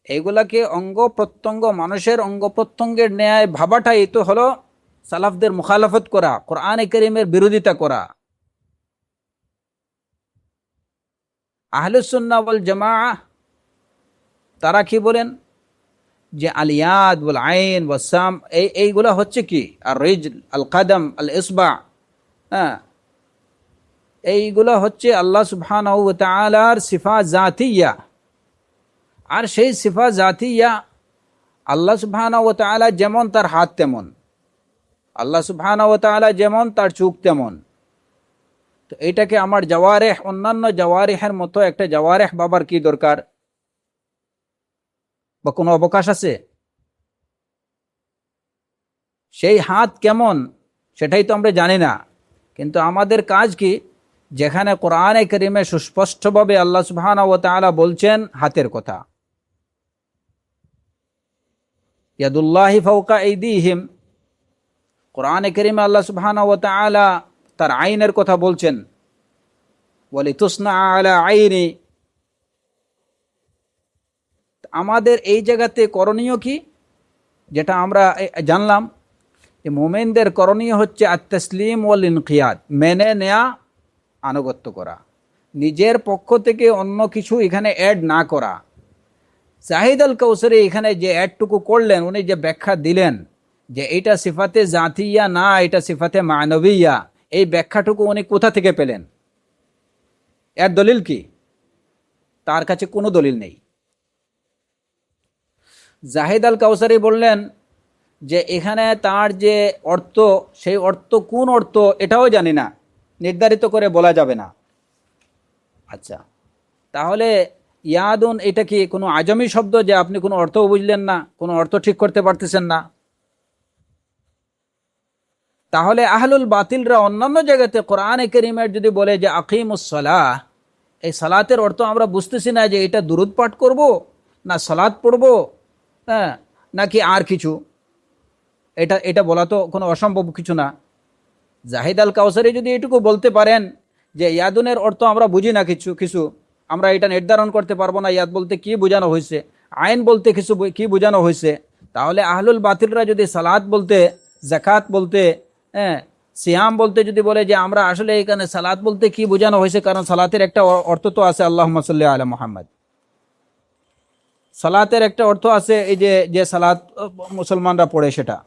এইগুলাকে অঙ্গ প্রত্যঙ্গ, মানুষের অঙ্গ প্রত্যঙ্গের ন্যায় ভাবাটাই তো হলো সালাফদের মুখালাফত করা, কোরআনে কারীমের বিরোধিতা করা। আহলুস সুন্নাহ ওয়াল জামাআহ তারা কি বলেন যে আল ইয়াদ ওয়াল আইন ওয়াস সাম, এইগুলা হচ্ছে কি আর রিজল আল কদম আল ইসবা, হ্যাঁ, এইগুলা হচ্ছে আল্লাহ সুবহানাহু ওয়া তাআলার সিফাত জাতিয়া। আর সেই সিফাত জাতিয়া, আল্লাহ সুবহানাহু ওয়া তাআলা যেমন তার হাত তেমন, আল্লাহ সুবহানাহু ওয়া তাআলা যেমন তার চোখ তেমন। তো এটাকে আমার জাওয়ারেহ, অন্যান্য জাওয়ারেহের মতো একটা জাওয়ারেহ বাবার কি দরকার, বা কোনো অবকাশ আছে? সেই হাত কেমন সেটাই তো আমরা জানি না। কিন্তু আমাদের কাজ কি, যেখানে কোরআনে কারীমে সুস্পষ্টভাবে আল্লাহ সুবহানাহু ওয়া তাআলা বলছেন হাতের কথা, ইয়াদুল্লাহি ফাওকা আইদিহিম, কোরআনে কারীমে আল্লাহ সুবহানাহু ওয়া তাআলা তার আইনের কথা বলছেন, ওয়ালিতুসনা আলা আইনি। আমাদের এই জায়গাতে করণীয় কি, যেটা আমরা জানলাম যে মুমিনদের করণীয় হচ্ছে আত-তাসলিম ওয়াল ইনকিয়াদ, মেনে নেয়া, আনুগত্য করা, নিজের পক্ষ থেকে অন্য কিছু এখানে অ্যাড না করা। জাহিদ আল কাউসারি এখানে যে অ্যাডটুকু করলেন, উনি যে ব্যাখ্যা দিলেন যে এটা সিফাতে জাতিয়া না, এটা সিফাতে মানবিয়া, এই ব্যাখ্যাটুকু উনি কোথা থেকে পেলেন? এর দলিল কি? তার কাছে কোনো দলিল নেই। জাহিদ আল কাউসারি বললেন যে এখানে তার যে অর্থ, সেই অর্থ কোন অর্থ এটাও জানি না, নির্ধারিত করে বলা যাবে না। আচ্ছা, তাহলে ইয়াদুন এটা কি কোনো আজমি শব্দ যে আপনি কোনো অর্থও বুঝলেন না, কোনো অর্থ ঠিক করতে পারতেছেন না? তাহলে আহলুল বাতিলরা অন্যান্য জায়গাতে কোরআনে কারীমের যদি বলে যে আকিমুস সালাহ, এই সালাতের অর্থ আমরা বুঝতেছি না যে এটা দুরূদ পাঠ করব, না সালাত পড়ব, হ্যাঁ, নাকি আর কিছু, এটা এটা বলা তো কোনো অসম্ভব কিছু না। জাহিদ আল কাউসারি যদি এটুকু বলতে পারেন যে ইয়াদুনের অর্থ আমরা বুঝি না কিছু কিছু, আমরা এটা নির্ধারণ করতে পারবো না ইয়াদ বলতে কি বোঝানো হয়েছে, আইন বলতে কিছু কি বোঝানো হয়েছে, তাহলে আহলুল বাতিলরা যদি সালাত বলতে, জাকাত বলতে, হ্যাঁ, সিয়াম বলতে যদি বলে যে আমরা আসলে এখানে সালাত বলতে কি বোঝানো হয়েছে, কারণ সালাতের একটা অর্থ তো আছে আল্লাহুম্মা সাল্লি আলা মুহাম্মদ, সালাতের একটা অর্থ আছে এই যে যে সালাত মুসলমানরা পড়ে সেটা,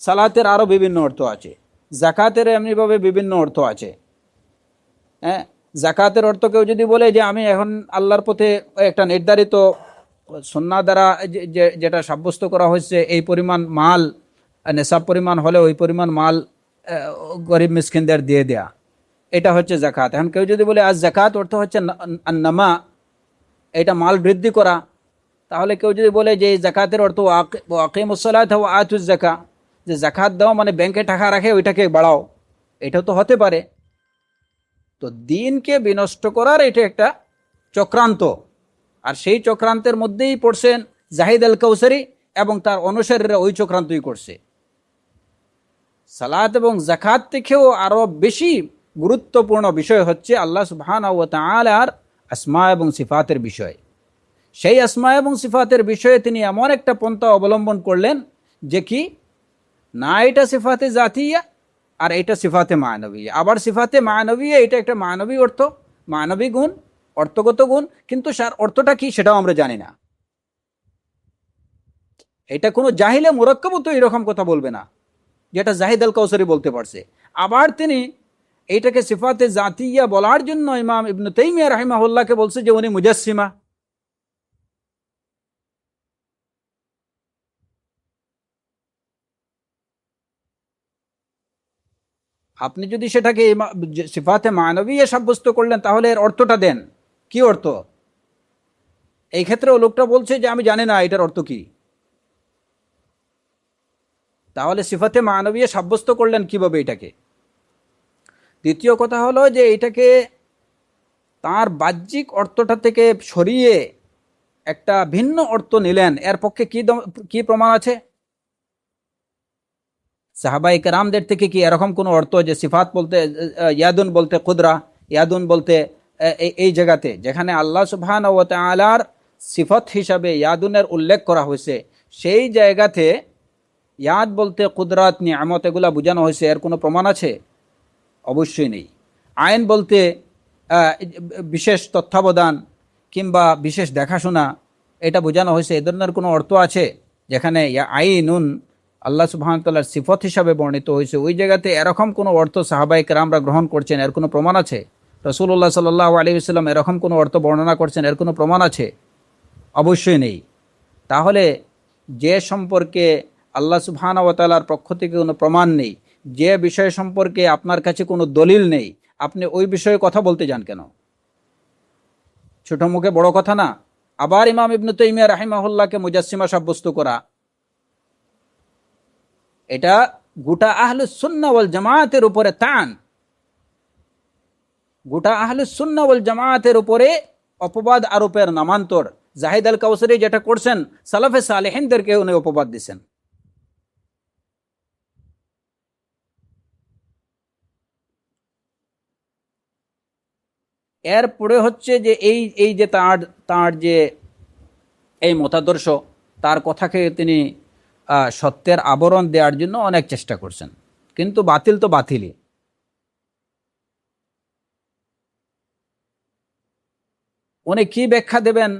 সালাতের আরও বিভিন্ন অর্থ আছে, জাকাতের এমনিভাবে বিভিন্ন অর্থ আছে। হ্যাঁ, জাকাতের অর্থ কেউ যদি বলে যে আমি এখন আল্লাহর পথে একটা নির্ধারিত সুন্নাহ দ্বারা যেটা সাব্যস্ত করা হয়েছে, এই পরিমাণ মাল, নেশাব পরিমাণ হলে ওই পরিমাণ মাল গরিব মিসকিনদের দিয়ে দেয়া, এটা হচ্ছে জাকাত। এখন কেউ যদি বলে আজ জাকাত অর্থ হচ্ছে নামা, এটা মাল বৃদ্ধি করা, তাহলে কেউ যদি বলে যে এই জাকাতের অর্থ আকিমুস সালাত ওয়া আতুজ যাকা, যে জাকাত দাও মানে ব্যাংকে টাকা রাখে ওইটাকে বাড়াও, এটাও তো হতে পারে। তো দিনকে বিনষ্ট করার এটা একটা চক্রান্ত, আর সেই চক্রান্তের মধ্যেই পড়ছেন জাহিদ আল কাউসারি এবং তার অনুসারীরা ওই চক্রান্তই করছে। সালাত এবং জাকাত থেকেও আরও বেশি গুরুত্বপূর্ণ বিষয় হচ্ছে আল্লাহ সুবহানাহু ওয়া তাআলার আসমা এবং সিফাতের বিষয়। সেই আসমা এবং সিফাতের বিষয়ে তিনি এমন একটা পন্থা অবলম্বন করলেন যে কি না এটা সিফাতে জাতিয়া আর এটা সিফাতে মানবিয়া, আবার সিফাতে মানবিয়া এটা একটা মানবী অর্থ, মানবী গুণ, অর্থগত গুণ, কিন্তু সার অর্থটা কি সেটাও আমরা জানি না। এটা কোনো জাহিলে মুরাক্কাবও তো এরকম কথা বলবে না যেটা জাহিদ আল কাউসারি বলতে পারছে। আবার তিনি এইটাকে সিফাতে জাতিয়া বলার জন্য ইমাম ইবনে তাইমিয়া রাহিমাহুল্লাহকে বলছে যে উনি মুজাসসিমা। আপনি যদি সেটাকে সিফাতে মানবিয়া সাব্যস্ত করলেন, তাহলে এর অর্থটা দেন, কি অর্থ? এই ক্ষেত্রেও লোকটা বলছে যে আমি জানি না এটার অর্থ কি। তাহলে সিফাতে মানবিয়া সাব্যস্ত করলেন কিভাবে এটাকে? দ্বিতীয় কথা হলো যে এটাকে তার বাহ্যিক অর্থটা থেকে সরিয়ে একটা ভিন্ন অর্থ নিলেন, এর পক্ষে কি প্রমাণ আছে? সাহাবায়ে কেরামদের থেকে কি এরকম কোনো অর্থ যে সিফাত বলতে ইয়াদুন বলতে কুদরা, ইয়াদুন বলতে এই জায়গাতে যেখানে আল্লাহ সুবহানাহু ওয়া তাআলার সিফত হিসাবে ইয়াদুনের উল্লেখ করা হয়েছে, সেই জায়গাতে ইয়াদ বলতে কুদরাত, নিয়ামত এগুলা বোঝানো হয়েছে, এর কোনো প্রমাণ আছে? অবশ্যই নেই। আইন বলতে বিশেষ তত্ত্বাবধান কিংবা বিশেষ দেখাশোনা, এটা বোঝানো হয়েছে, এ ধরনের কোনো অর্থ আছে? যেখানে আইনুন আল্লাহ সুবহানাহু ওয়া তাআলার সিফত হিসাবে বর্ণিত হয়েছে, ওই জায়গাতে এরকম কোনো অর্থ সাহাবায়ে কেরামরা গ্রহণ করছেন, এর কোনো প্রমাণ আছে? রাসূলুল্লাহ সাল্লাল্লাহু আলাইহি ওয়াসাল্লাম এরকম কোনো অর্থ বর্ণনা করছেন, এর কোনো প্রমাণ আছে? অবশ্যই নেই। তাহলে যে সম্পর্কে আল্লাহ সুবহানাহু ওয়া তাআলার পক্ষ থেকে কোনো প্রমাণ নেই, যে বিষয় সম্পর্কে আপনার কাছে কোনো দলিল নেই, আপনি ওই বিষয়ে কথা বলতে যান কেন? ছোট মুখে বড় কথা না। আবার ইমাম ইবনে তাইমিয়া রাহিমাহুল্লাহকে মুজাসসিমা সাব্যস্ত করা, এটা গোটা আহলুস সুন্নাহ ওয়াল জামায়াতের উপরে তান, গোটা আহলুস সুন্নাহ ওয়াল জামায়াতের উপরে অপবাদ আরোপের নামান্তর। জাহিদ আল কাউসারি যেটা করছেন, সালাফে সালেহিনদেরকে উনি অপবাদ দিচ্ছেন। এরপরে হচ্ছে যে এই এই যে তার তার যে এই মতাদর্শ, তার কথাকে তিনি সত্যের আবরণ দেওয়ার জন্য অনেক চেষ্টা করছেন, কিন্তু বাতিল তো বাতিলই। উনি কি ব্যাখ্যা দেবেন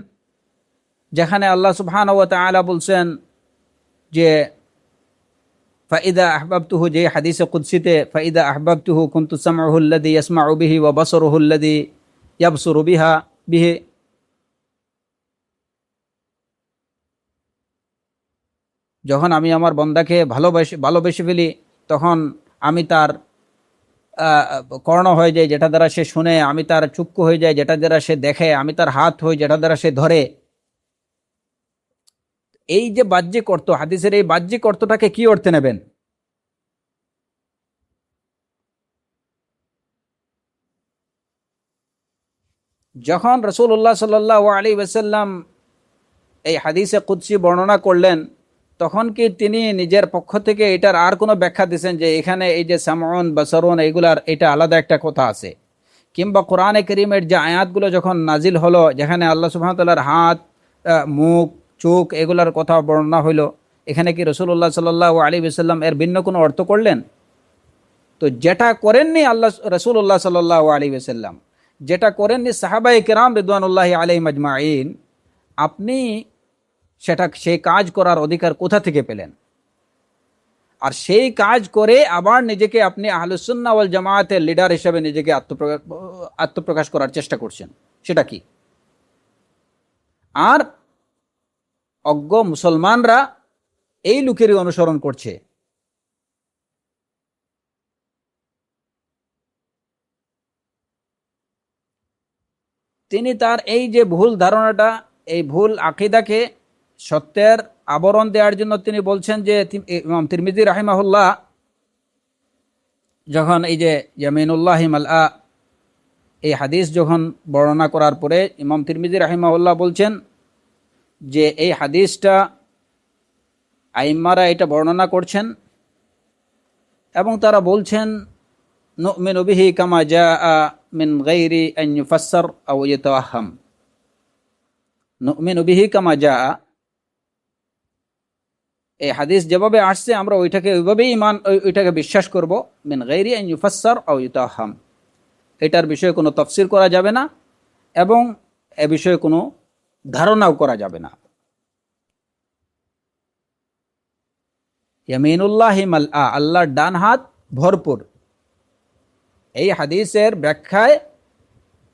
যেখানে আল্লাহ সুবহানাহু ওয়া তাআলা বলছেন যে ফাইদা আহবাবতুহু, যে হাদিসে কুদসিতে ফাইদা আহবাবতুহু কুনতু সামউহু আল্লাযী ইয়াসমাউ বিহি ওয়া বাসারুহু আল্লাযী ইয়াবসুরু বিহি, যখন আমি আমার বন্দাকে ভালোবেসে ফেলি তখন আমি তার কর্ণ হয়ে যাই যেটা দ্বারা সে শুনে, আমি তার চক্ষু হয়ে যাই যেটা দ্বারা সে দেখে, আমি তার হাত হই যেটা দ্বারা সে ধরে। এই যে বাহ্যিক অর্থ, হাদিসের এই বাহ্যিক অর্থটাকে কি অর্থে নেবেন? যখন রাসূলুল্লাহ সাল্লাল্লাহু আলাইহি ওয়াসাল্লাম এই হাদিসে কুদসি বর্ণনা করলেন, তখন কি তিনি নিজের পক্ষ থেকে এটার আর কোনো ব্যাখ্যা দিয়েছেন যে এখানে এই যে সামউন বাসারুন এইগুলার এটা আলাদা একটা কথা আছে? কিংবা কোরআনে কারীমের যে আয়াতগুলো যখন নাজিল হলো, যেখানে আল্লাহ সুবহানাহু ওয়া তাআলার হাত, মুখ, চোখ এগুলার কথা বর্ণনা হইলো, এখানে কি রাসূলুল্লাহ সাল্লাল্লাহু আলাইহি ওয়াসাল্লাম এর ভিন্ন কোনো অর্থ করলেন? তো যেটা করেননি রাসূলুল্লাহ সাল্লাল্লাহু আলাইহি ওয়াসাল্লাম, যেটা করেননি সাহাবায়ে কেরাম রিদওয়ানুল্লাহি আলাইহিম আজমাইন, আপনি সেই কাজ করার অধিকার কোথা থেকে পেলেন? আর সেই কাজ করে আবার নিজেকে আপনি আহলুস সুন্নাহ ওয়াল জামায়াতের লিডার হিসেবে নিজেকে আত্মপ্রকাশ করার চেষ্টা করছেন, সেটা কি? আর অজ্ঞ মুসলমানরা এই লোকেরই অনুসরণ করছে। তিনি তার এই যে ভুল ধারণাটা, এই ভুল আকীদাকে সত্যের আবরণ দেওয়ার জন্য তিনি বলছেন যে ইমাম তিরমিজি রাহিমাহুল্লাহ যখন এই যে ইয়ামিনুল্লাহি মালআ এই হাদিস যখন বর্ণনা করার পরে ইমাম তিরমিজি রাহিমাহুল্লাহ বলছেন যে এই হাদিসটা আইম্মারা এটা বর্ণনা করছেন এবং তারা বলছেন নুমিনু বিহি কামা জাআ মিন গায়রি আন ইউফাসসার আও ইয়াতাওয়াহাম। নুমিনু বিহি কামা জাআ, এই হাদিস যেভাবে আসছে আমরা ওইটাকে ওইভাবেই ওইটাকে বিশ্বাস করব। মিন গায়রি আন ইউফাসসার আও ইয়াতাওয়াহাম, এটার বিষয়ে কোনো তাফসীর করা যাবে না এবং এ বিষয়ে কোনো ধারণাও করা যাবে না। ইয়ামিনুল্লাহি মালআ, আল্লাহর ডান হাত ভরপুর, এই হাদিসের ব্যাখ্যায়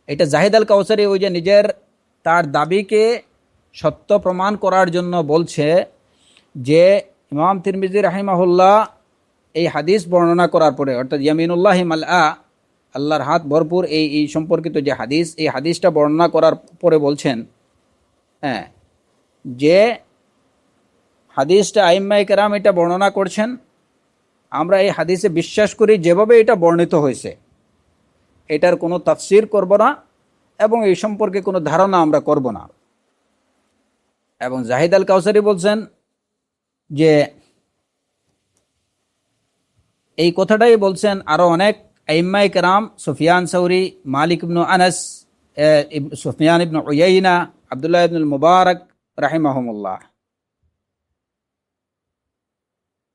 এটা জাহিদ আল কাউসারি ওই যে নিজের তার দাবিকে সত্য প্রমাণ করার জন্য বলছে যে ইমাম তিরমিজি রাহিমাহুল্লাহ এই হাদিস বর্ণনা করার পরে, অর্থাৎ ইয়ামিনুল্লাহি মালআ, আল্লাহর হাত ভরপুর, এই সম্পর্কিত যে হাদিস, এই হাদিসটা বর্ণনা করার পরে বলছেন হ্যাঁ যে হাদিসটা আইম্মায়ে কেরাম এটা বর্ণনা করছেন, আমরা এই হাদিসে বিশ্বাস করি যেভাবে এটা বর্ণিত হয়েছে, এটার কোনো তাফসীর করব না এবং এই সম্পর্কে কোনো ধারণা আমরা করব না। এবং জাহিদ আল কাউসারি বলছেন যে এই কথাটাই বলছেন আরও অনেক আইম্মায়ে কেরাম, সুফিয়ান সৌরি, মালিক ইবনু আনাস, সুফিয়ান ইবনু উয়াইনা, আব্দুল্লাহ ইবনুল মুবারক রাহিমাহুমুল্লাহ,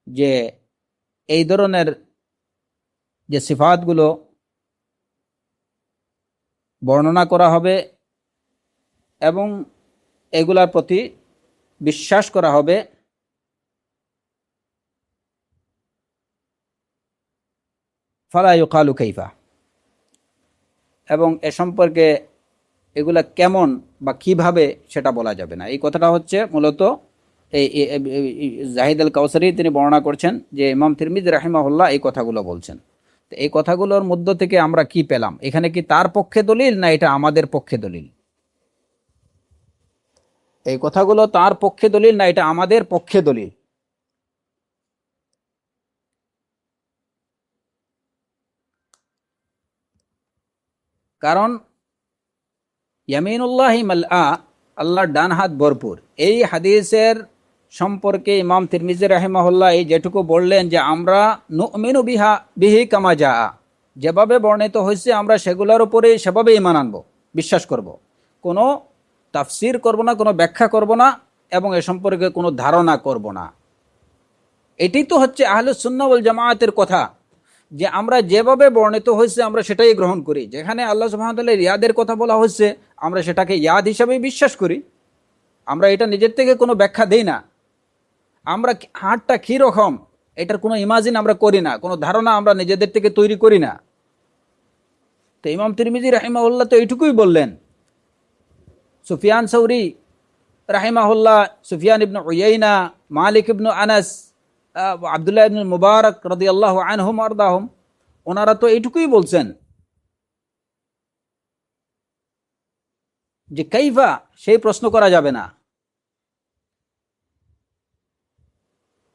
যে এই ধরনের যে সিফাতগুলো বর্ণনা করা হবে এবং এগুলার প্রতি বিশ্বাস করা হবে, ফালা ইউকালু কাইফা, এবং এ সম্পর্কে এগুলা কেমন বা কিভাবে সেটা বলা যাবে না। এই কথাটা হচ্ছে মূলত এই জাহিদ আল কাউসারি তিনি বর্ণনা করছেন যে ইমাম তিরমিজি রাহিমাহুল্লাহ এই কথাগুলো বলছেন। তো এই কথাগুলোর মধ্য থেকে আমরা কি পেলাম? এখানে কি তার পক্ষে দলিল না এটা আমাদের পক্ষে দলিল? এই কথাগুলো তার পক্ষে দলিল না এটা আমাদের পক্ষে দলিল? কারণ ইয়ামিনুল্লাহি মালআ, আল্লাহর ডান হাত ভরপুর, এই হাদিসের সম্পর্কে ইমাম তিরমিজি রাহিমাহুল্লাহ এই যেটুকু বললেন যে আমরা নুমিনু বিহি কামা জাআ, যেভাবে বর্ণিত হয়েছে আমরা সেগুলোর উপরে সেভাবে ঈমান আনবো, বিশ্বাস করব। কোনো তাফসির করব না, কোনো ব্যাখ্যা করব না, এবং এ সম্পর্কে কোনো ধারণা করব না। এটি তো হচ্ছে আহলুস সুন্নাহ ওয়াল জামায়াতের কথা, যে আমরা যেভাবে বর্ণিত হয়েছে আমরা সেটাই গ্রহণ করি। যেখানে আল্লাহ সুবহানাহু ওয়া তাআলা ইয়াদের কথা বলা হয়েছে আমরা সেটাকে ইয়াদ হিসাবেই বিশ্বাস করি, আমরা এটা নিজের থেকে কোনো ব্যাখ্যা দেই না। আমরা হাতটা কী রকম এটার কোনো ইমাজিন আমরা করি না, কোনো ধারণা আমরা নিজেদের থেকে তৈরি করি না। তো ইমাম তিরমিজি রাহিমাহুল্লাহ তো এইটুকুই বললেন। সুফিয়ান সৌরি রাহিমাহুল্লাহ, সুফিয়ান ইবনে উয়াইনা, মালিক ইবনে আনাস, আব্দুল্লাহ ইবনে মুবারক রাদিয়াল্লাহু আনহুম আরদাহুম, ওনারা তো এইটুকুই বলছেন যে কাইফা, সেই প্রশ্ন করা যাবে না,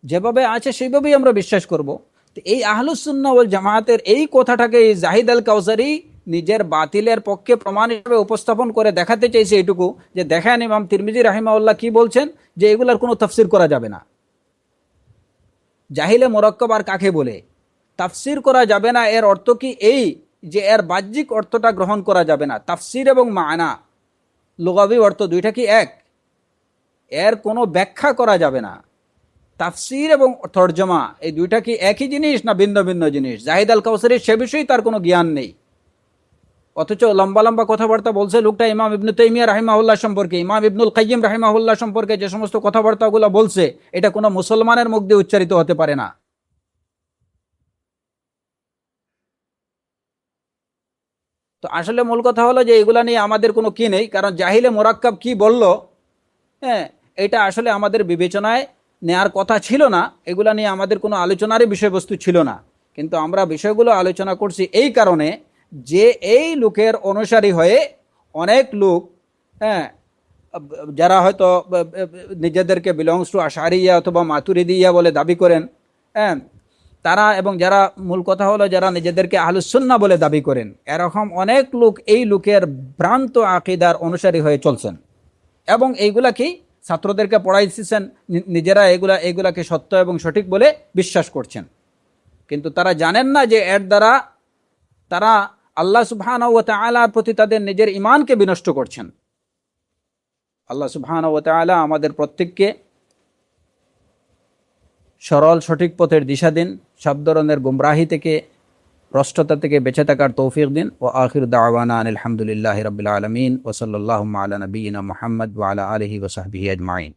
যেভাবে আছে সেইভাবেই আমরা বিশ্বাস করব। তো এই আহলুস সুন্নাহ ওয়াল জামায়াতের এই কথাটাকে এই জাহিদ আল কাউসারি নিজের বাতিলের পক্ষে প্রমাণ হিসেবে উপস্থাপন করে দেখাতে চাইছে এইটুকু, যে দেখেন ইমাম তিরমিজি রাহিমাহুল্লাহ কি বলছেন, যে এগুলার কোনো তাফসির করা যাবে না। জাহিলে মোরাক্কাব আর কাকে বলে? তাফসির করা যাবে না এর অর্থ কি এই যে এর বাহ্যিক অর্থটা গ্রহণ করা যাবে না? তাফসির এবং মানা, লুগাবি অর্থ দুইটা কি এক? এর কোনো ব্যাখ্যা করা যাবে না। তাফসির এবং তর্জমা এই দুইটা কি একই জিনিস না ভিন্ন ভিন্ন জিনিস? জাহিদ আল কাউসারির সে বিষয়ে তার কোনো জ্ঞান নেই, অথচ লম্বা লম্বা কথাবার্তা বলছে লোকটা ইমাম ইবনে তাইমিয়া রাহিমাহুল্লাহ সম্পর্কে, ইমাম ইবনুল কাইয়িম রাহিমাহুল্লাহ সম্পর্কে যে সমস্ত কথাবার্তাগুলো বলছে এটা কোনো মুসলমানের মুখ দিয়ে উচ্চারিত হতে পারে না। তো আসলে মূল কথা হলো যে এগুলা নিয়ে আমাদের কোনো কি নেই, কারণ জাহিলে মোরাক্কাব কি বলল, হ্যাঁ, এটা আসলে আমাদের বিবেচনায় নেয়ার কথা ছিল না, এগুলা নিয়ে আমাদের কোনো আলোচনারই বিষয়বস্তু ছিল না। কিন্তু আমরা বিষয়গুলো আলোচনা করছি এই কারণে যে এই লোকের অনুসারী হয়ে অনেক লোক, হ্যাঁ, যারা হয়তো নিজেদেরকে বিলংস টু আশারিয়া অথবা মাতুরিদিয়া বলে দাবি করেন, হ্যাঁ, তারা, এবং যারা, মূল কথা হলো যারা নিজেদেরকে আহলুস সুন্নাহ বলে দাবি করেন, এরকম অনেক লোক এই লোকের ভ্রান্ত আকীদার অনুসারী হয়ে চলছেন এবং এইগুলা কি ছাত্রদেরকে পড়াইছেন, নিজেরা এগুলাকে সত্য এবং সঠিক বলে বিশ্বাস করছেন। কিন্তু তারা জানেন না যে এর দ্বারা তারা আল্লাহ সুবহানাহু ওয়া তাআলার প্রতি তাদের নিজের ঈমানকে বিনষ্ট করছেন। আল্লাহ সুবহানাহু ওয়া তাআলা আমাদের প্রত্যেককে সরল সঠিক পথের দিশা দিন, সব ধরনের গুমরাহি থেকে, ভ্রষ্টতা থেকে বেঁচে থাকার তৌফিক দিন। ওয়া আখিরু দাওয়ানা আনিল হামদুলিল্লাহি রাব্বিল আলামিন ওয়া সাল্লাল্লাহু আলা নবিয়িনা মুহাম্মদ ওয়া আলা আলিহি ওয়া সাহবিহি আজমাইন।